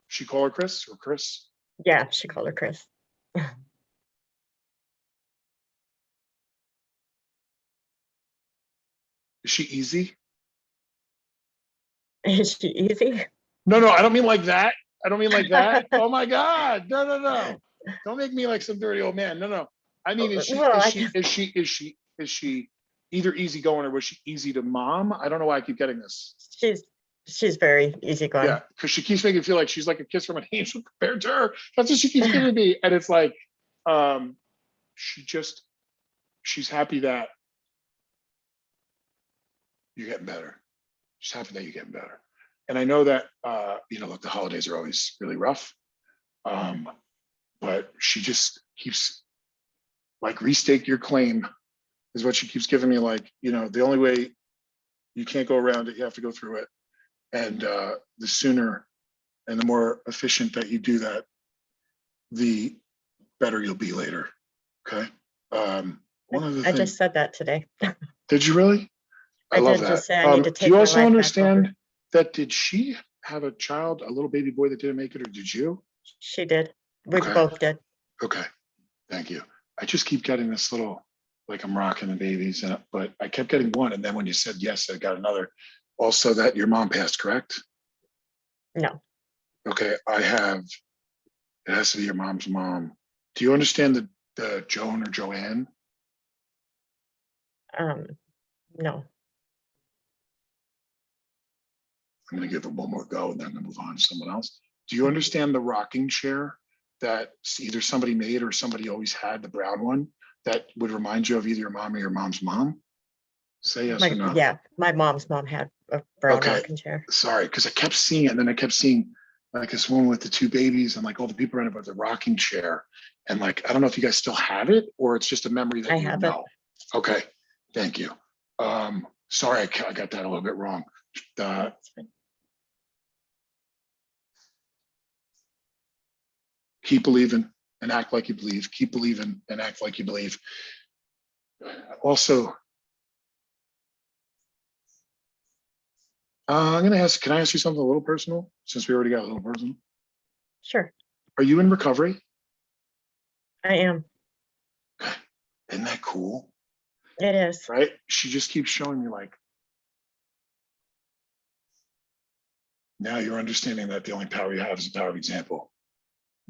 She call her Chris or Chris? Yeah, she called her Chris. Is she easy? Is she easy? No, I don't mean like that. I don't mean like that. Oh my God. No. Don't make me like some dirty old man. No. I mean, is she either easygoing or was she easy to mom? I don't know why I keep getting this. She's very easygoing. Yeah, because she keeps making me feel like she's like a kiss from an angel compared to her. That's what she keeps giving me. And it's like, she's happy that you're getting better. She's happy that you're getting better. And I know that, look, the holidays are always really rough. But she just keeps like restake your claim is what she keeps giving me. Like, the only way you can't go around it, you have to go through it. And the sooner and the more efficient that you do that, the better you'll be later. Okay. One of the I just said that today. Did you really? I love did that. just say I need to Do take you my also life back understand over. that? Did she have a child, a little baby boy that didn't make it, or did you? She did. We Okay. both did. Okay. Thank you. I just keep getting this little, like I'm rocking the babies, but I kept getting one. And then when you said yes, I got another. Also that your mom passed, correct? No. Okay. It has to be your mom's mom. Do you understand the Joan or Joanne? No. I'm going to give it one more go and then I'm going to move on to someone else. Do you understand the rocking chair that either somebody made or somebody always had, the brown one that would remind you of either your mom or your mom's mom? Say yes or no. Yeah, my mom's mom had a brown rocking chair. Sorry, because I kept seeing it, and then I kept seeing like this one with the two babies and like all the people around about the rocking chair. And like, I don't know if you guys still have it or it's just a memory that I you have know. Okay, thank you. Sorry, I got that a little bit wrong. Keep believing and act like you believe. Keep believing and act like you believe. Also, I'm going to ask, can I ask you something a little personal since we already got a little personal? Sure. Are you in recovery? I am. Okay. Isn't that cool? It is. Right? She just keeps showing me like, now you're understanding that the only power you have is the power of example.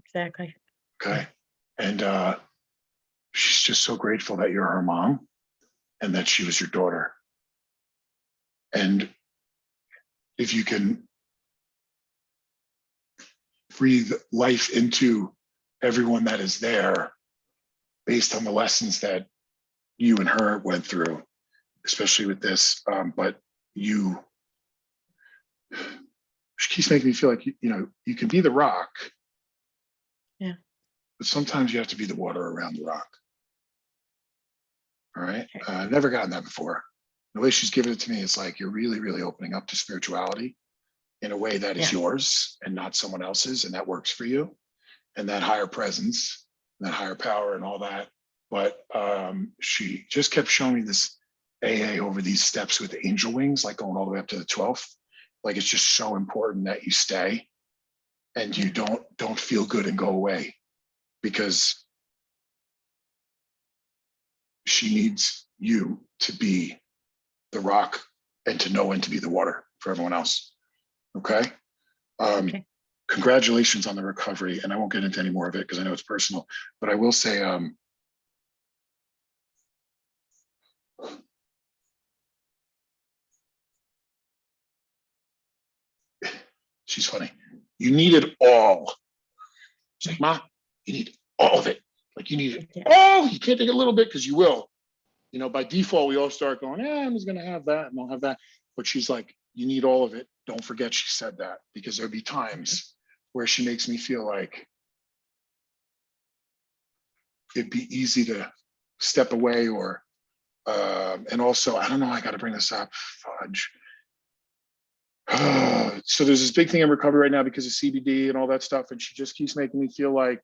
Exactly. Okay. And she's just so grateful that you're her mom and that she was your daughter. And if you can breathe life into everyone that is there based on the lessons that you and her went through, especially with this, but she keeps making me feel like, you can be the rock. Yeah. But sometimes you have to be the water around the rock. All right. Okay. I've never gotten that before. The way she's given it to me, it's like you're really, really opening up to spirituality in a way that is yours and not someone else's. And that works for you. And that higher presence, and that higher power and all that. But she just kept showing me this AA over these steps with the angel wings, like going all the way up to the 12th. Like it's just so important that you stay and you don't feel good and go away, because she needs you to be the rock and to know when to be the water for everyone else. Okay. Okay. Congratulations on the recovery. And I won't get into any more of it because I know it's personal, but I will say, she's funny. You need it all. She's like, Ma, you need all of it. Like you need it all. You can't take a little bit because you will. By default, we all start going, I'm just going to have that and I'll have that. But she's like, you need all of it. Don't forget she said that, because there'll be times where she makes me feel like it'd be easy to step away or, and also, I don't know, I got to bring this up. Fudge. So there's this big thing in recovery right now because of CBD and all that stuff. And she just keeps making me feel like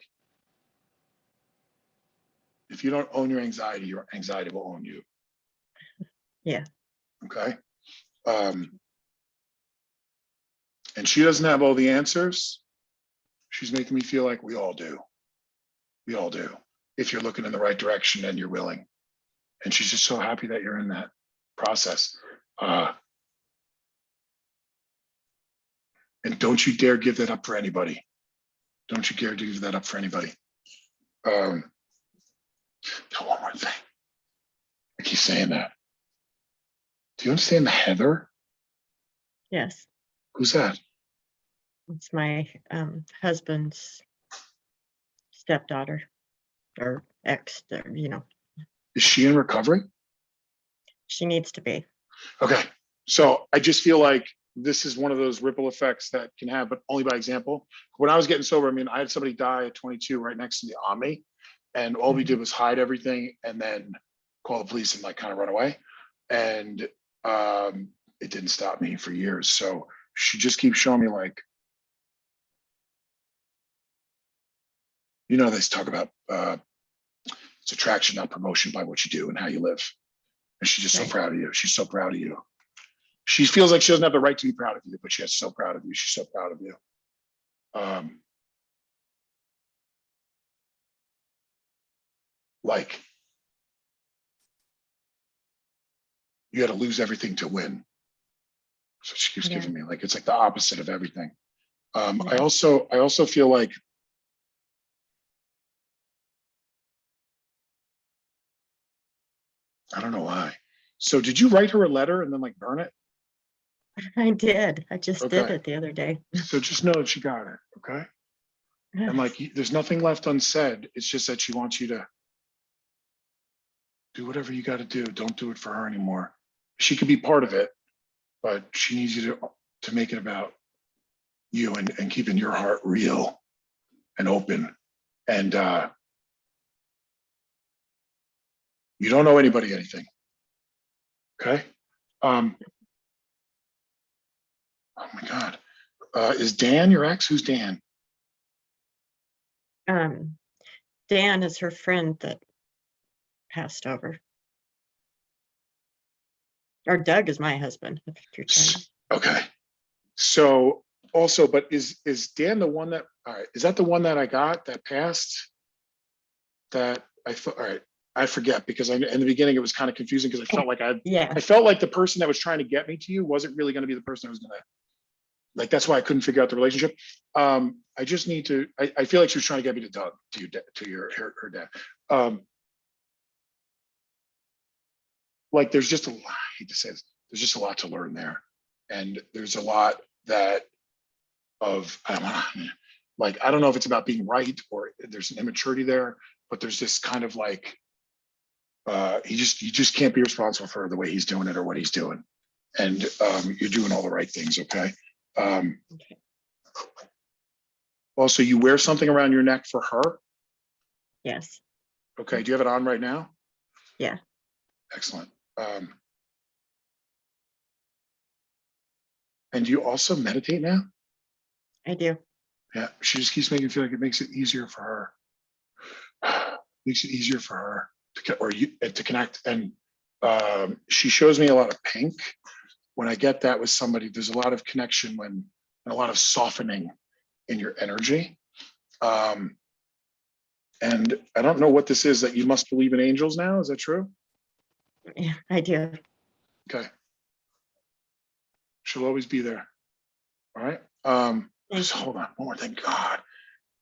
if you don't own your anxiety will own you. Yeah. Okay. And she doesn't have all the answers. She's making me feel like we all do. We all do. If you're looking in the right direction and you're willing. And she's just so happy that you're in that process. And don't you dare give that up for anybody. Don't you dare give that up for anybody. One more thing. I keep saying that. Do you understand the Heather? Yes, Who's that? it's my husband's stepdaughter or ex, Is she in recovery? she needs to be. Okay. So I just feel like this is one of those ripple effects that can have, but only by example. When I was getting sober, I mean, I had somebody die at 22 right next to me on me. And all we did was hide everything and then call the police and like kind of run away. And it didn't stop me for years. So she just keeps showing me like, you know, they talk about it's attraction, not promotion by what you do and how you live. And she's just so proud of you. She's so proud of you. She feels like she doesn't have the right to be proud of you, but she's so proud of you. She's so proud of you. Like you got to lose everything to win. So she keeps giving me like, it's like the opposite of everything. I also feel like I don't know why. So did you write her a letter and then like burn it? I did. I just did Okay. it the other day. So just know that she got it. Okay. And like, there's nothing left unsaid. It's just that she wants you to do whatever you got to do. Don't do it for her anymore. She could be part of it, but she needs you to make it about you and keeping your heart real and open. And you don't owe anybody anything. Okay. Oh my God. Is Dan your ex? Who's Dan? Dan is her friend that passed over. Or Doug is my husband. If you're trying to- Okay. So also, but is Dan the one that, all right, is that the one that I got that passed? That I thought, all right, I forget because in the beginning it was kind of confusing because I felt like I felt like the person that was trying to get me to you wasn't really going to be the person I was going to, like, that's why I couldn't figure out the relationship. I just need to, I feel like she was trying to get me to Doug, her dad. Like there's just a lot, I hate to say this, there's just a lot to learn there. And there's a lot that like, I don't know if it's about being right or there's an immaturity there, but there's this kind of like, you just can't be responsible for the way he's doing it or what he's doing. And you're doing all the right things, okay? Okay. Also, you wear something around your neck for her? Yes. Okay, do you have it on right now? Yeah. Excellent. And do you also meditate now? I do. Yeah, she just keeps making me feel like it makes it easier for her. Makes it easier for her to connect. And she shows me a lot of pink. When I get that with somebody, there's a lot of connection and a lot of softening in your energy. And I don't know what this is, that you must believe in angels now. Is that true? Yeah, I do. Okay. She'll always be there. All right. Just hold on. One more thing. God,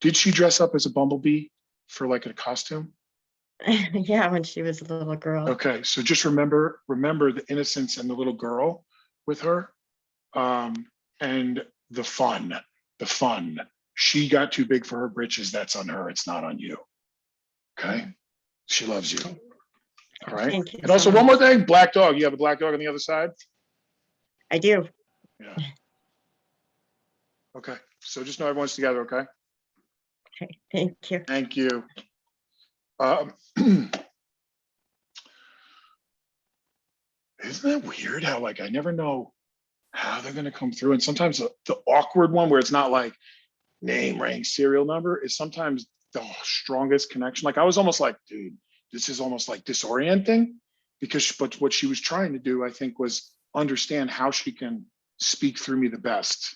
did she dress up as a bumblebee for like a costume? Yeah, when she was a little girl. Okay. So just remember the innocence and the little girl with her. And the fun. She got too big for her britches. That's on her. It's not on you. Okay. She loves you. All right. Thank you And also so one more much. thing, black dog. You have a black dog on the other side? I do. Yeah. Okay. So just know everyone's together, okay? Okay, thank you. Thank you. Isn't that weird how like I never know how they're gonna come through? And sometimes the awkward one where it's not like name, rank, serial number is sometimes the strongest connection. Like I was almost like, dude, this is almost like disorienting but what she was trying to do, I think, was understand how she can speak through me the best.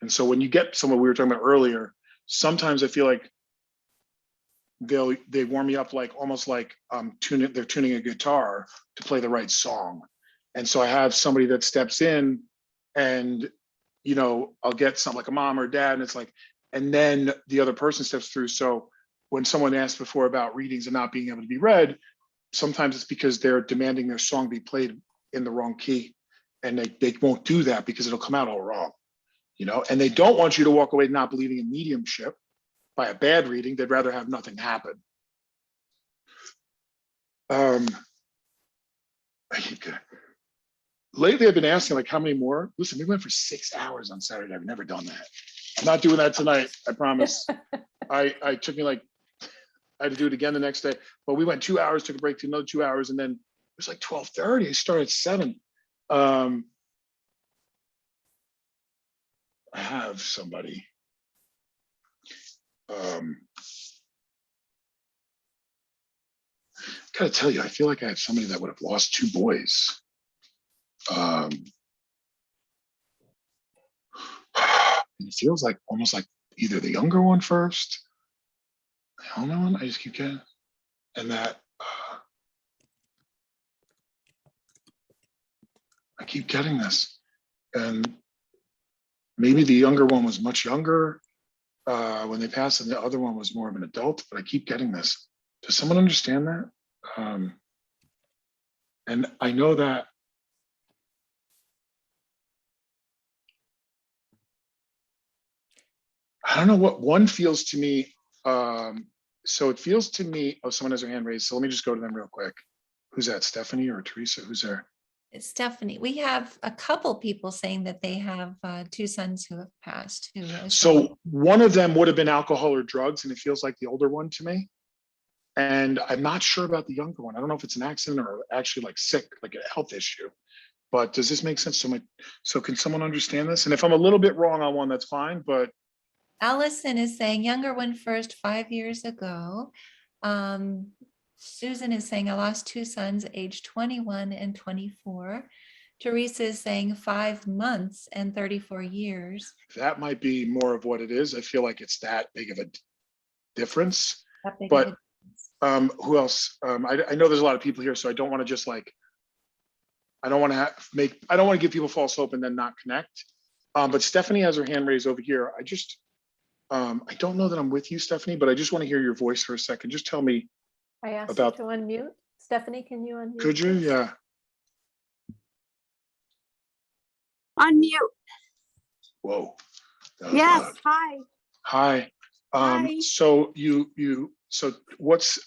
And so when you get someone we were talking about earlier, sometimes I feel like they warm me up like almost like they're tuning a guitar to play the right song. And so I have somebody that steps in and you know, I'll get something like a mom or a dad, and it's like, and then the other person steps through. So when someone asked before about readings and not being able to be read, sometimes it's because they're demanding their song be played in the wrong key, and they won't do that because it'll come out all wrong, you know, and they don't want you to walk away not believing in mediumship by a bad reading. They'd rather have nothing happen. Lately, I've been asking like, how many more? Listen, we went for 6 hours on Saturday. I've never done that. I'm not doing that tonight. I promise. I took me like, I had to do it again the next day, but we went 2 hours, took a break to another 2 hours. And then it was like 12:30. I started at 7. I have somebody. Gotta tell you, I feel like I have somebody that would have lost 2 boys. It feels like almost like either the younger one first, the older one. I just keep getting, and that I keep getting this, and maybe the younger one was much younger when they passed, and the other one was more of an adult. But I keep getting this. Does someone understand that? And I know that. I don't know what one feels to me. So it feels to me, oh, someone has their hand raised. So let me just go to them real quick. Who's that, Stephanie or Teresa? Who's there? It's Stephanie. We have a couple people saying that they have 2 sons who have passed. So one of them would have been alcohol or drugs, and it feels like the older one to me. And I'm not sure about the younger one. I don't know if it's an accident or actually like sick, like a health issue. But does this make sense? So can someone understand this? And if I'm a little bit wrong on one, that's fine. But Allison is saying younger one first 5 years ago. Susan is saying I lost 2 sons, age 21 and 24. Teresa is saying 5 months and 34 years. that might be more of what it is. I feel like it's that big of a difference. That big of But a difference. who else? I know there's a lot of people here, so I don't want to just like, I don't want to give people false hope and then not connect. But Stephanie has her hand raised over here. I don't know that I'm with you, Stephanie, but I just want to hear your voice for a second. Just tell me. I asked About- you to unmute. Stephanie, can you unmute? Could you? please? Yeah. Unmute. Whoa. That was Yes. loud. Hi. Hi. Hi. So so what's,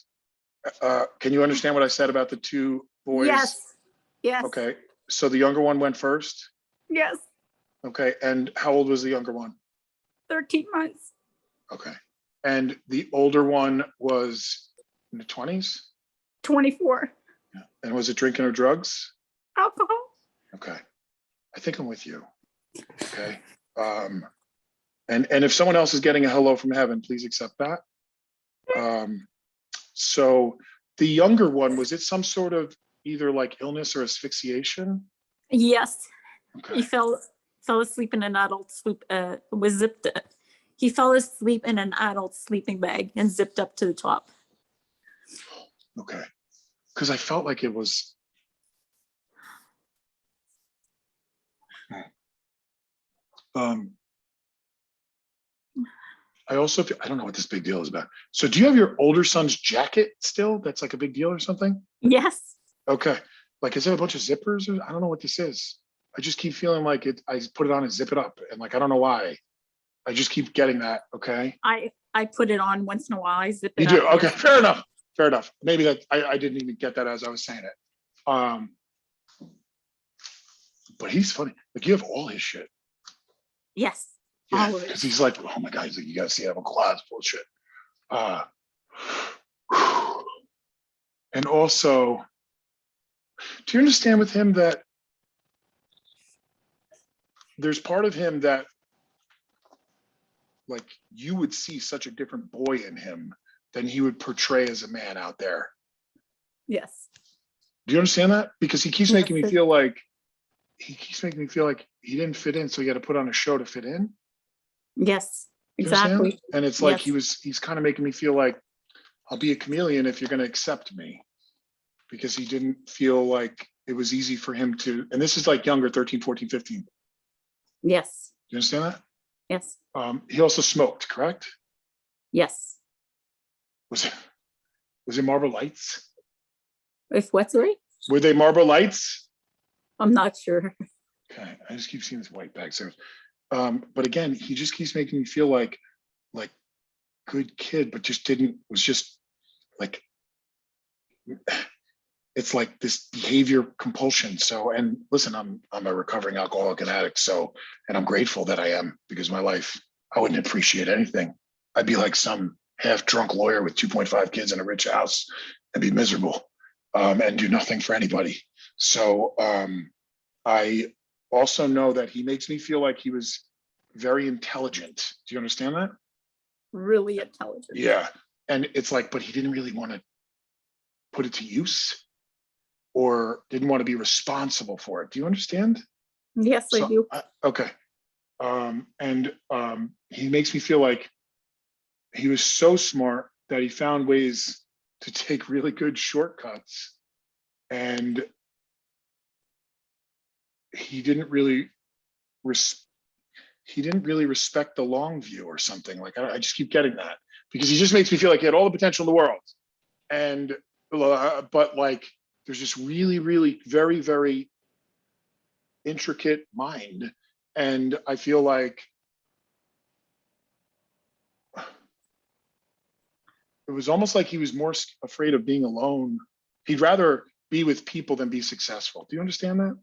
can you understand what I said about the 2 boys? Yes. Yes. Okay. So the younger one went first. Yes. Okay. And how old was the younger one? 13 months. Okay. And the older one was in the 20s? 24. And was it drinking or drugs? Alcohol. Okay. I think I'm with you. Okay. And if someone else is getting a hello from heaven, please accept that. So the younger one, was it some sort of either like illness or asphyxiation? Yes. Okay. He fell asleep in an adult sleep. Was zipped. He fell asleep in an adult sleeping bag and zipped up to the top. Okay. Because I felt like it was. I also feel, I don't know what this big deal is about. So do you have your older son's jacket still? That's like a big deal or something? Yes. Okay. Like, is it a bunch of zippers? Or, I don't know what this is. I just keep feeling like it. I put it on and zip it up. And like, I don't know why. I just keep getting that. Okay. I put it on once in a while. I zip it You do? up. Okay. Fair enough. Fair enough. Maybe that I didn't even get that as I was saying it. But he's funny. Like, you have all his shit. Yes. Yeah. All of it. Because he's like, oh my God, he's like, you gotta see I have a closet full of shit. And also, do you understand with him that there's part of him that like you would see such a different boy in him than he would portray as a man out there? Yes. Do you understand that? Because he keeps Yes, making me feel like he didn't fit in, so he had to put on a show to fit in. Yes. You understand? Exactly. And it's like Yes. he's kind of making me feel like I'll be a chameleon if you're going to accept me, because he didn't feel like it was easy for him to, and this is like younger, 13, 14, 15. Yes. you understand that? Yes. He also smoked, correct? Yes. Was it Marlboro Lights? If what, sorry? Were they Marlboro Lights? I'm not sure. Okay, I just keep seeing this white bag. So, but again, he just keeps making me feel like good kid, but was just like, it's like this behavior compulsion. So, and listen, I'm a recovering alcoholic and addict. So, and I'm grateful that I am, because my life, I wouldn't appreciate anything. I'd be like some half drunk lawyer with 2.5 kids in a rich house and be miserable, and do nothing for anybody. So, I also know that he makes me feel like he was very intelligent. Do you understand that? Really intelligent. Yeah. And it's like, but he didn't really want to put it to use, or didn't want to be responsible for it. Do you understand? Yes, I do. Okay. He makes me feel like he was so smart that he found ways to take really good shortcuts, and he didn't really respect the long view or something. Like, I just keep getting that, because he just makes me feel like he had all the potential in the world, and but like there's this really, really very, very intricate mind, and I feel like it was almost like he was more afraid of being alone. He'd rather be with people than be successful. Do you understand that?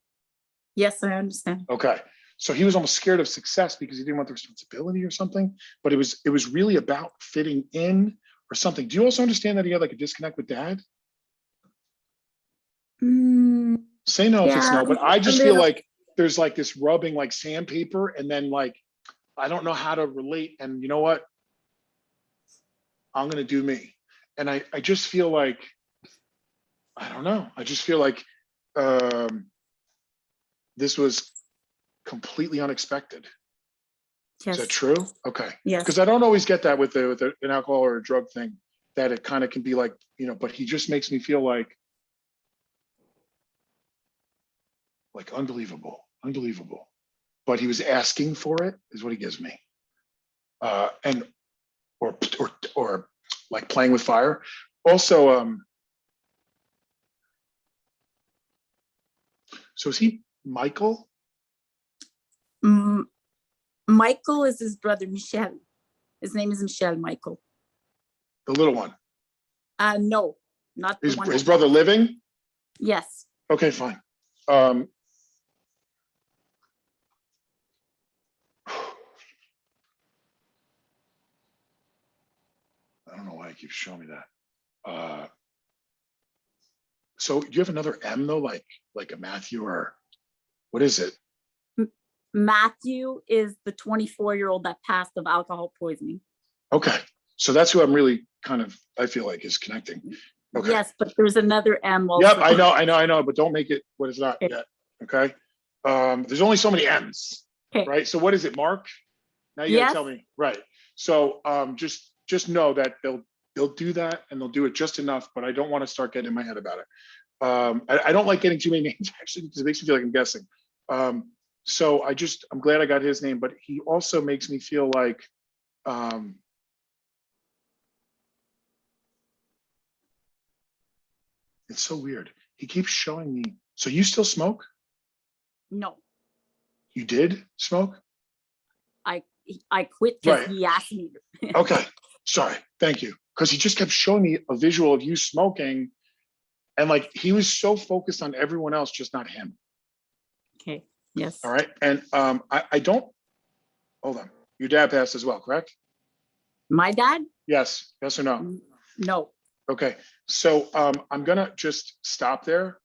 Yes, I understand. Okay. So he was almost scared of success because he didn't want the responsibility or something, but it was really about fitting in or something. Do you also understand that he had like a disconnect with dad? Say no if it's no, but I just feel like there's like this rubbing like sandpaper, and then like, I don't know how to relate. And you know what? I'm going to do me. And I just feel like, I don't know. I just feel like this was completely unexpected. Yes. Is that true? Okay. Yes. Because I don't always get that with an alcohol or a drug thing, that it kind of can be like, but he just makes me feel like unbelievable. But he was asking for it, is what he gives me. And or like playing with fire. Also, so is he Michael? Michael is his brother, Michel. His name is Michel Michael. The little one? No, not the one. His brother living? Yes. Okay, fine. I don't know why he keeps showing me that. So do you have another M though, like a Matthew, or what is it? Matthew is the 24-year-old that passed of alcohol poisoning. Okay, so that's who I'm really I feel like is connecting. Okay. Yes, but there's another M also. Yep, I know, but don't make it what it's not yet. Okay. There's only so many M's, right? So what is it, Mark? Now you gotta tell me. Right. So just know that they'll do that, and they'll do it just enough, but I don't want to start getting in my head about it. I don't like getting too many names, actually, because it makes me feel like I'm guessing. So I'm glad I got his name, but he also makes me feel like it's so weird. He keeps showing me. So you still smoke? No. You did smoke? I quit because he asked me. Okay, sorry, thank you. Because he just kept showing me a visual of you smoking, and like he was so focused on everyone else, just not him. Okay. Yes. All right. And I don't, hold on. Your dad passed as well, correct? My dad? Yes. Yes or no? No. Okay. So I'm gonna just stop there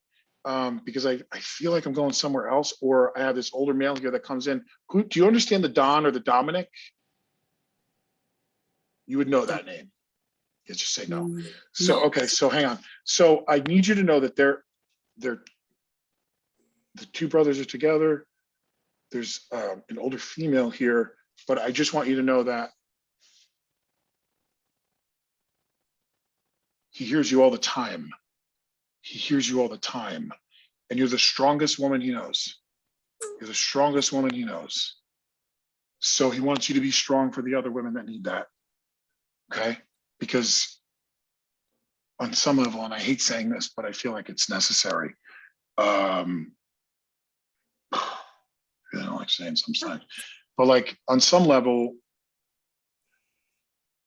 because I feel like I'm going somewhere else, or I have this older male here that comes in. Who do you understand, the Don or the Dominic? You would know that name. You just say no. So okay, so hang on. So I need you to know that they're the two brothers are together. There's an older female here, but I just want you to know that he hears you all the time. He hears you all the time. And you're the strongest woman he knows. You're the strongest woman he knows. So he wants you to be strong for the other women that need that. Okay? Because on some level, and I hate saying this, but I feel like it's necessary. I don't like saying sometimes, but like on some level,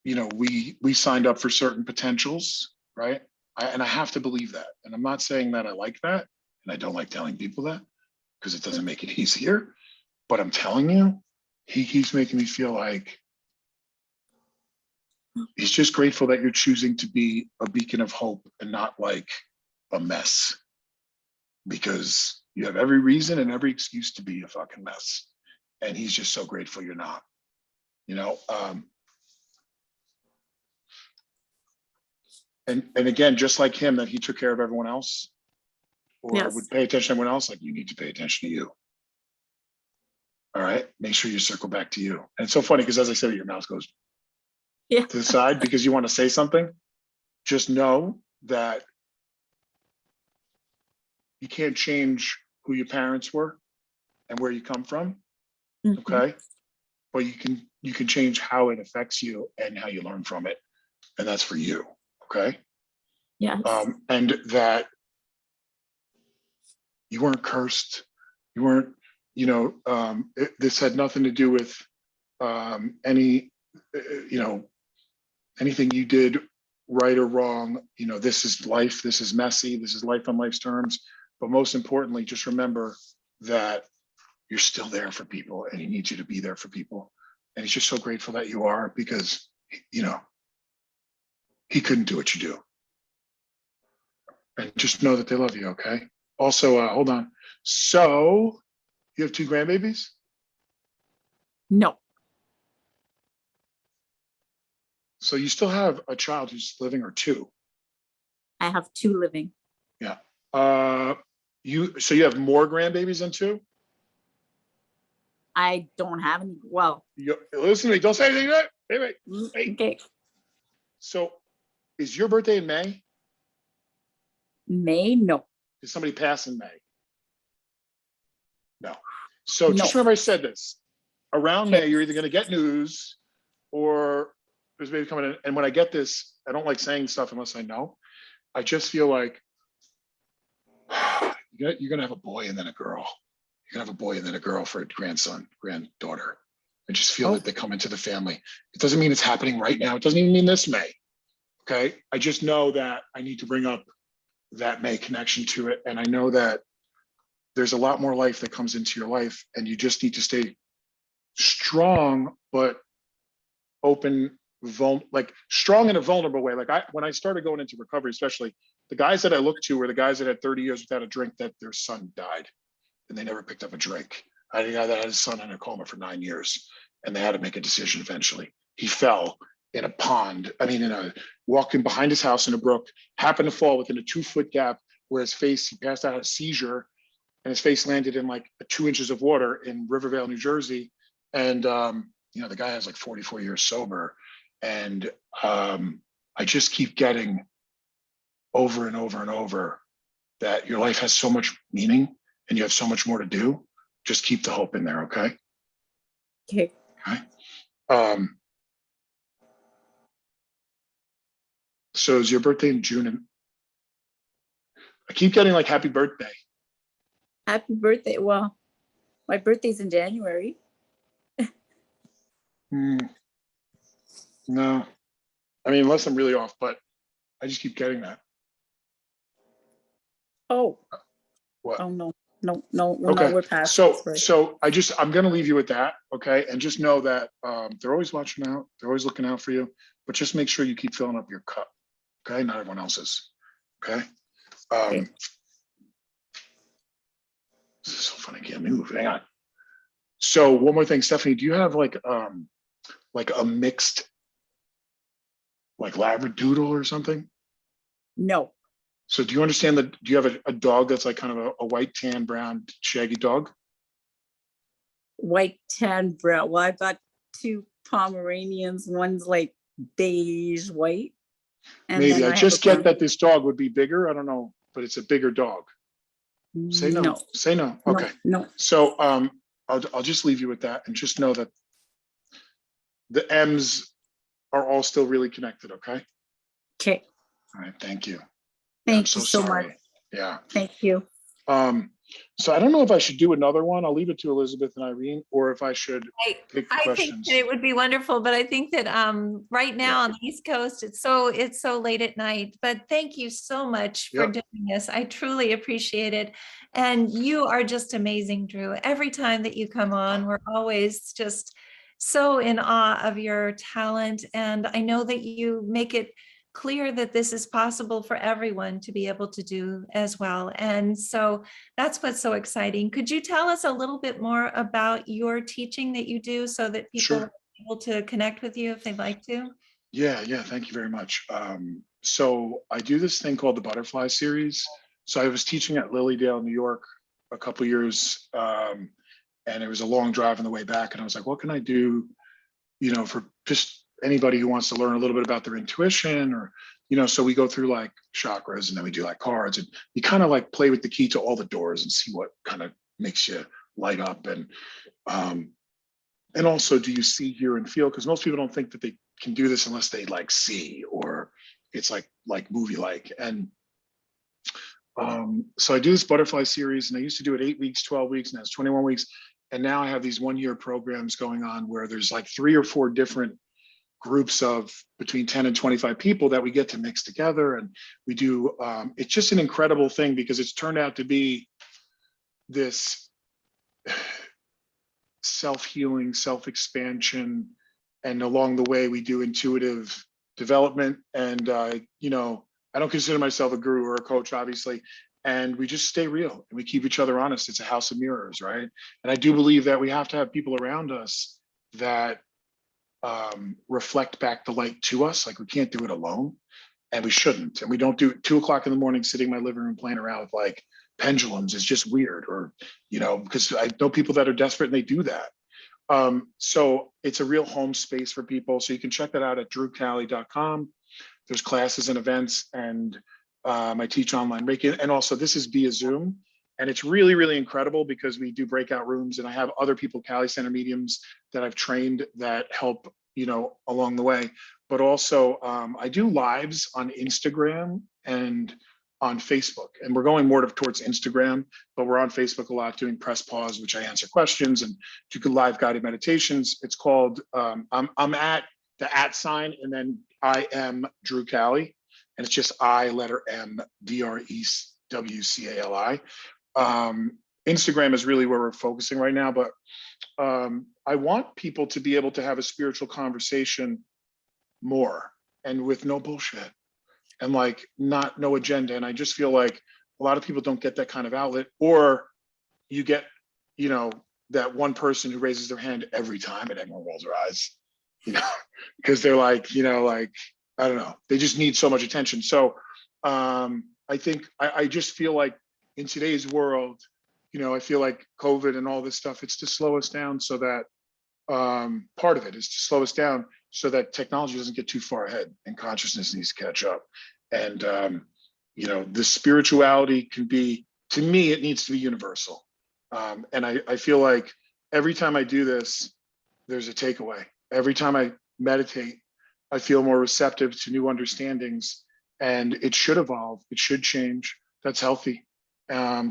you know, we signed up for certain potentials, right? And I have to believe that. And I'm not saying that I like that, and I don't like telling people that because it doesn't make it easier. But I'm telling you, he keeps making me feel like he's just grateful that you're choosing to be a beacon of hope and not like a mess. Because you have every reason and every excuse to be a fucking mess. And he's just so grateful you're not, you know? And again, just like him, that he took care of everyone else or Yes. would pay attention to everyone else, like you need to pay attention to you. All right, make sure you circle back to you. And it's so funny because as I said, your mouth goes Yeah. to the side because you want to say something. Just know that you can't change who your parents were and where you come from. Mhm. Okay. But you can change how it affects you and how you learn from it. And that's for you. Okay. Yes. And that you weren't cursed. You weren't, you know, this had nothing to do with any, you know, anything you did right or wrong. You know, this is life. This is messy. This is life on life's terms. But most importantly, just remember that you're still there for people and he needs you to be there for people. And he's just so grateful that you are because, you know, he couldn't do what you do. And just know that they love you, okay? Also, hold on. So you have 2 grandbabies? No, So you still have a child who's living or 2? I have 2 living. Yeah. So you have more grandbabies than 2? I don't have any. Well, Listen to me. Don't say anything yet. Wait. Hey. okay. So is your birthday in May? May, no. Did somebody pass in May? No. So just No. remember I said this. Around Okay. May, you're either going to get news or there's baby coming in. And when I get this, I don't like saying stuff unless I know. I just feel like you're going to have a boy and then a girl. You're going to have a boy and then a girl for a grandson, granddaughter. I just feel that they come into the family. It doesn't mean it's happening right now. It doesn't even mean this May. Okay. I just know that I need to bring up that May connection to it. And I know that there's a lot more life that comes into your life and you just need to stay strong, but open, like strong in a vulnerable way. Like when I started going into recovery, especially the guys that I looked to were the guys that had 30 years without a drink that their son died and they never picked up a drink. I had a guy that had his son in a coma for 9 years and they had to make a decision eventually. He fell in a pond, walking behind his house in a brook, happened to fall within a 2-foot gap where he passed out a seizure and his face landed in like 2 inches of water in Rivervale, New Jersey. And, the guy has like 44 years sober. And I just keep getting over and over and over that your life has so much meaning and you have so much more to do. Just keep the hope in there, okay? Okay. Okay. So is your birthday in June? And I keep getting like happy birthday. Happy birthday. Well, my birthday's in January. No, I mean, unless I'm really off, but I just keep getting that. Oh. What? Oh, no. No, Okay. we're past So this, right? so I'm going to leave you with that. Okay. And just know that they're always watching out. They're always looking out for you, but just make sure you keep filling up your cup. Okay. Not everyone else's. Okay. Okay. This is so funny. I can't move. Hang on. So one more thing, Stephanie, do you have like a mixed like Labradoodle or something? No. So do you understand do you have a dog that's like kind of a white, tan, brown, shaggy dog? White, tan, brown. Well, I've got 2 Pomeranians. One's like beige white. And Maybe. then I have just a get brown. that this dog would be bigger. I don't know, but it's a bigger dog. Say no. No. Say no. Okay. No. So I'll just leave you with that and just know that the M's are all still really connected, okay? Okay, All right, thank you. I'm thank you so sorry. much. Yeah. Thank you. So I don't know if I should do another one. I'll leave it to Elizabeth and Irene, or if I should pick the I think questions. that it would be wonderful, but I think that right now on the East Coast, it's so late at night. But thank you so much for Yep. doing this. I truly appreciate it. And you are just amazing, Drew. Every time that you come on, we're always just so in awe of your talent. And I know that you make it clear that this is possible for everyone to be able to do as well. And so that's what's so exciting. Could you tell us a little bit more about your teaching that you do so that people Sure. are able to connect with you if they'd like to? Yeah, thank you very much. So I do this thing called the Butterfly Series. So I was teaching at Lilydale, New York, a couple years, and it was a long drive on the way back. And I was like, what can I do, for just anybody who wants to learn a little bit about their intuition, or, so we go through like chakras, and then we do like cards, and you kind of like play with the key to all the doors and see what kind of makes you light up. And also, do you see, hear, and feel? Because most people don't think that they can do this unless they like see, or it's like movie-like. And so I do this Butterfly Series, and I used to do it 8 weeks, 12 weeks, and that's 21 weeks. And now I have these 1-year programs going on where there's like 3 or 4 different groups of between 10 and 25 people that we get to mix together. And we do, it's just an incredible thing, because it's turned out to be this self-healing, self-expansion, and along the way we do intuitive development. And I don't consider myself a guru or a coach, obviously, and we just stay real and we keep each other honest. It's a house of mirrors, right? And I do believe that we have to have people around us that reflect back the light to us. Like, we can't do it alone, and we shouldn't. And we don't do it 2 o'clock in the morning sitting in my living room playing around with like pendulums. It's just weird. Or, because I know people that are desperate and they do that. So it's a real home space for people. So you can check that out at drewcali.com. There's classes and events, and I teach online Reiki. And also, this is via Zoom. And it's really, really incredible because we do breakout rooms, and I have other people, Cali Center mediums, that I've trained that help, along the way. But also, I do lives on Instagram and on Facebook, and we're going more towards Instagram, but we're on Facebook a lot doing press pause, which I answer questions and do live guided meditations. It's called, I'm at the @ and then I am Drew Cali, and it's just I letter M DREWCALI. Instagram is really where we're focusing right now, but I want people to be able to have a spiritual conversation more, and with no bullshit, and like no agenda. And I just feel like a lot of people don't get that kind of outlet, or you get, that one person who raises their hand every time and everyone rolls their eyes, because they're like, I don't know, they just need so much attention. So I think I just feel like in today's world, I feel like COVID and all this stuff, it's to slow us down, so that part of it is to slow us down so that technology doesn't get too far ahead and consciousness needs to catch up. And, the spirituality can be, to me, it needs to be universal. And I feel like every time I do this, there's a takeaway. Every time I meditate, I feel more receptive to new understandings, and it should evolve. It should change. That's healthy.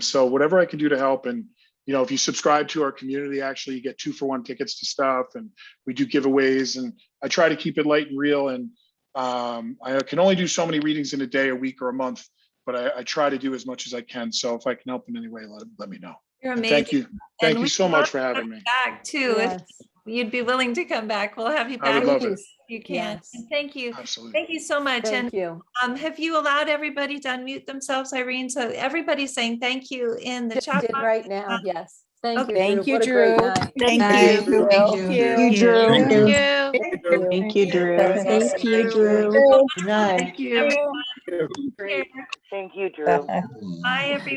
So whatever I can do to help. And, if you subscribe to our community, actually you get 2-for-1 tickets to stuff, and we do giveaways, and I try to keep it light and real. And I can only do so many readings in a day, a week, or a month, but I try to do as much as I can. So if I can help in any way, let me know. You're And amazing. thank you. Thank you so much for having me. Back too. Yes. If you'd be willing to come back, we'll have you I would back love it. if you can. Yes. And thank you. Absolutely. Thank you so much. Thank And you. have you allowed everybody to unmute themselves, Irene? So everybody's saying thank you in the Just chat did box. right now. Yes. Thank Okay. you. Thank you, What a great Drew. night. Thank Thank you. you. Thank you. Drew. Thank you. Thank Thank you, Drew. Thank you, Drew. Thank you. Thank you. Take care. you, Drew. Bye, everyone.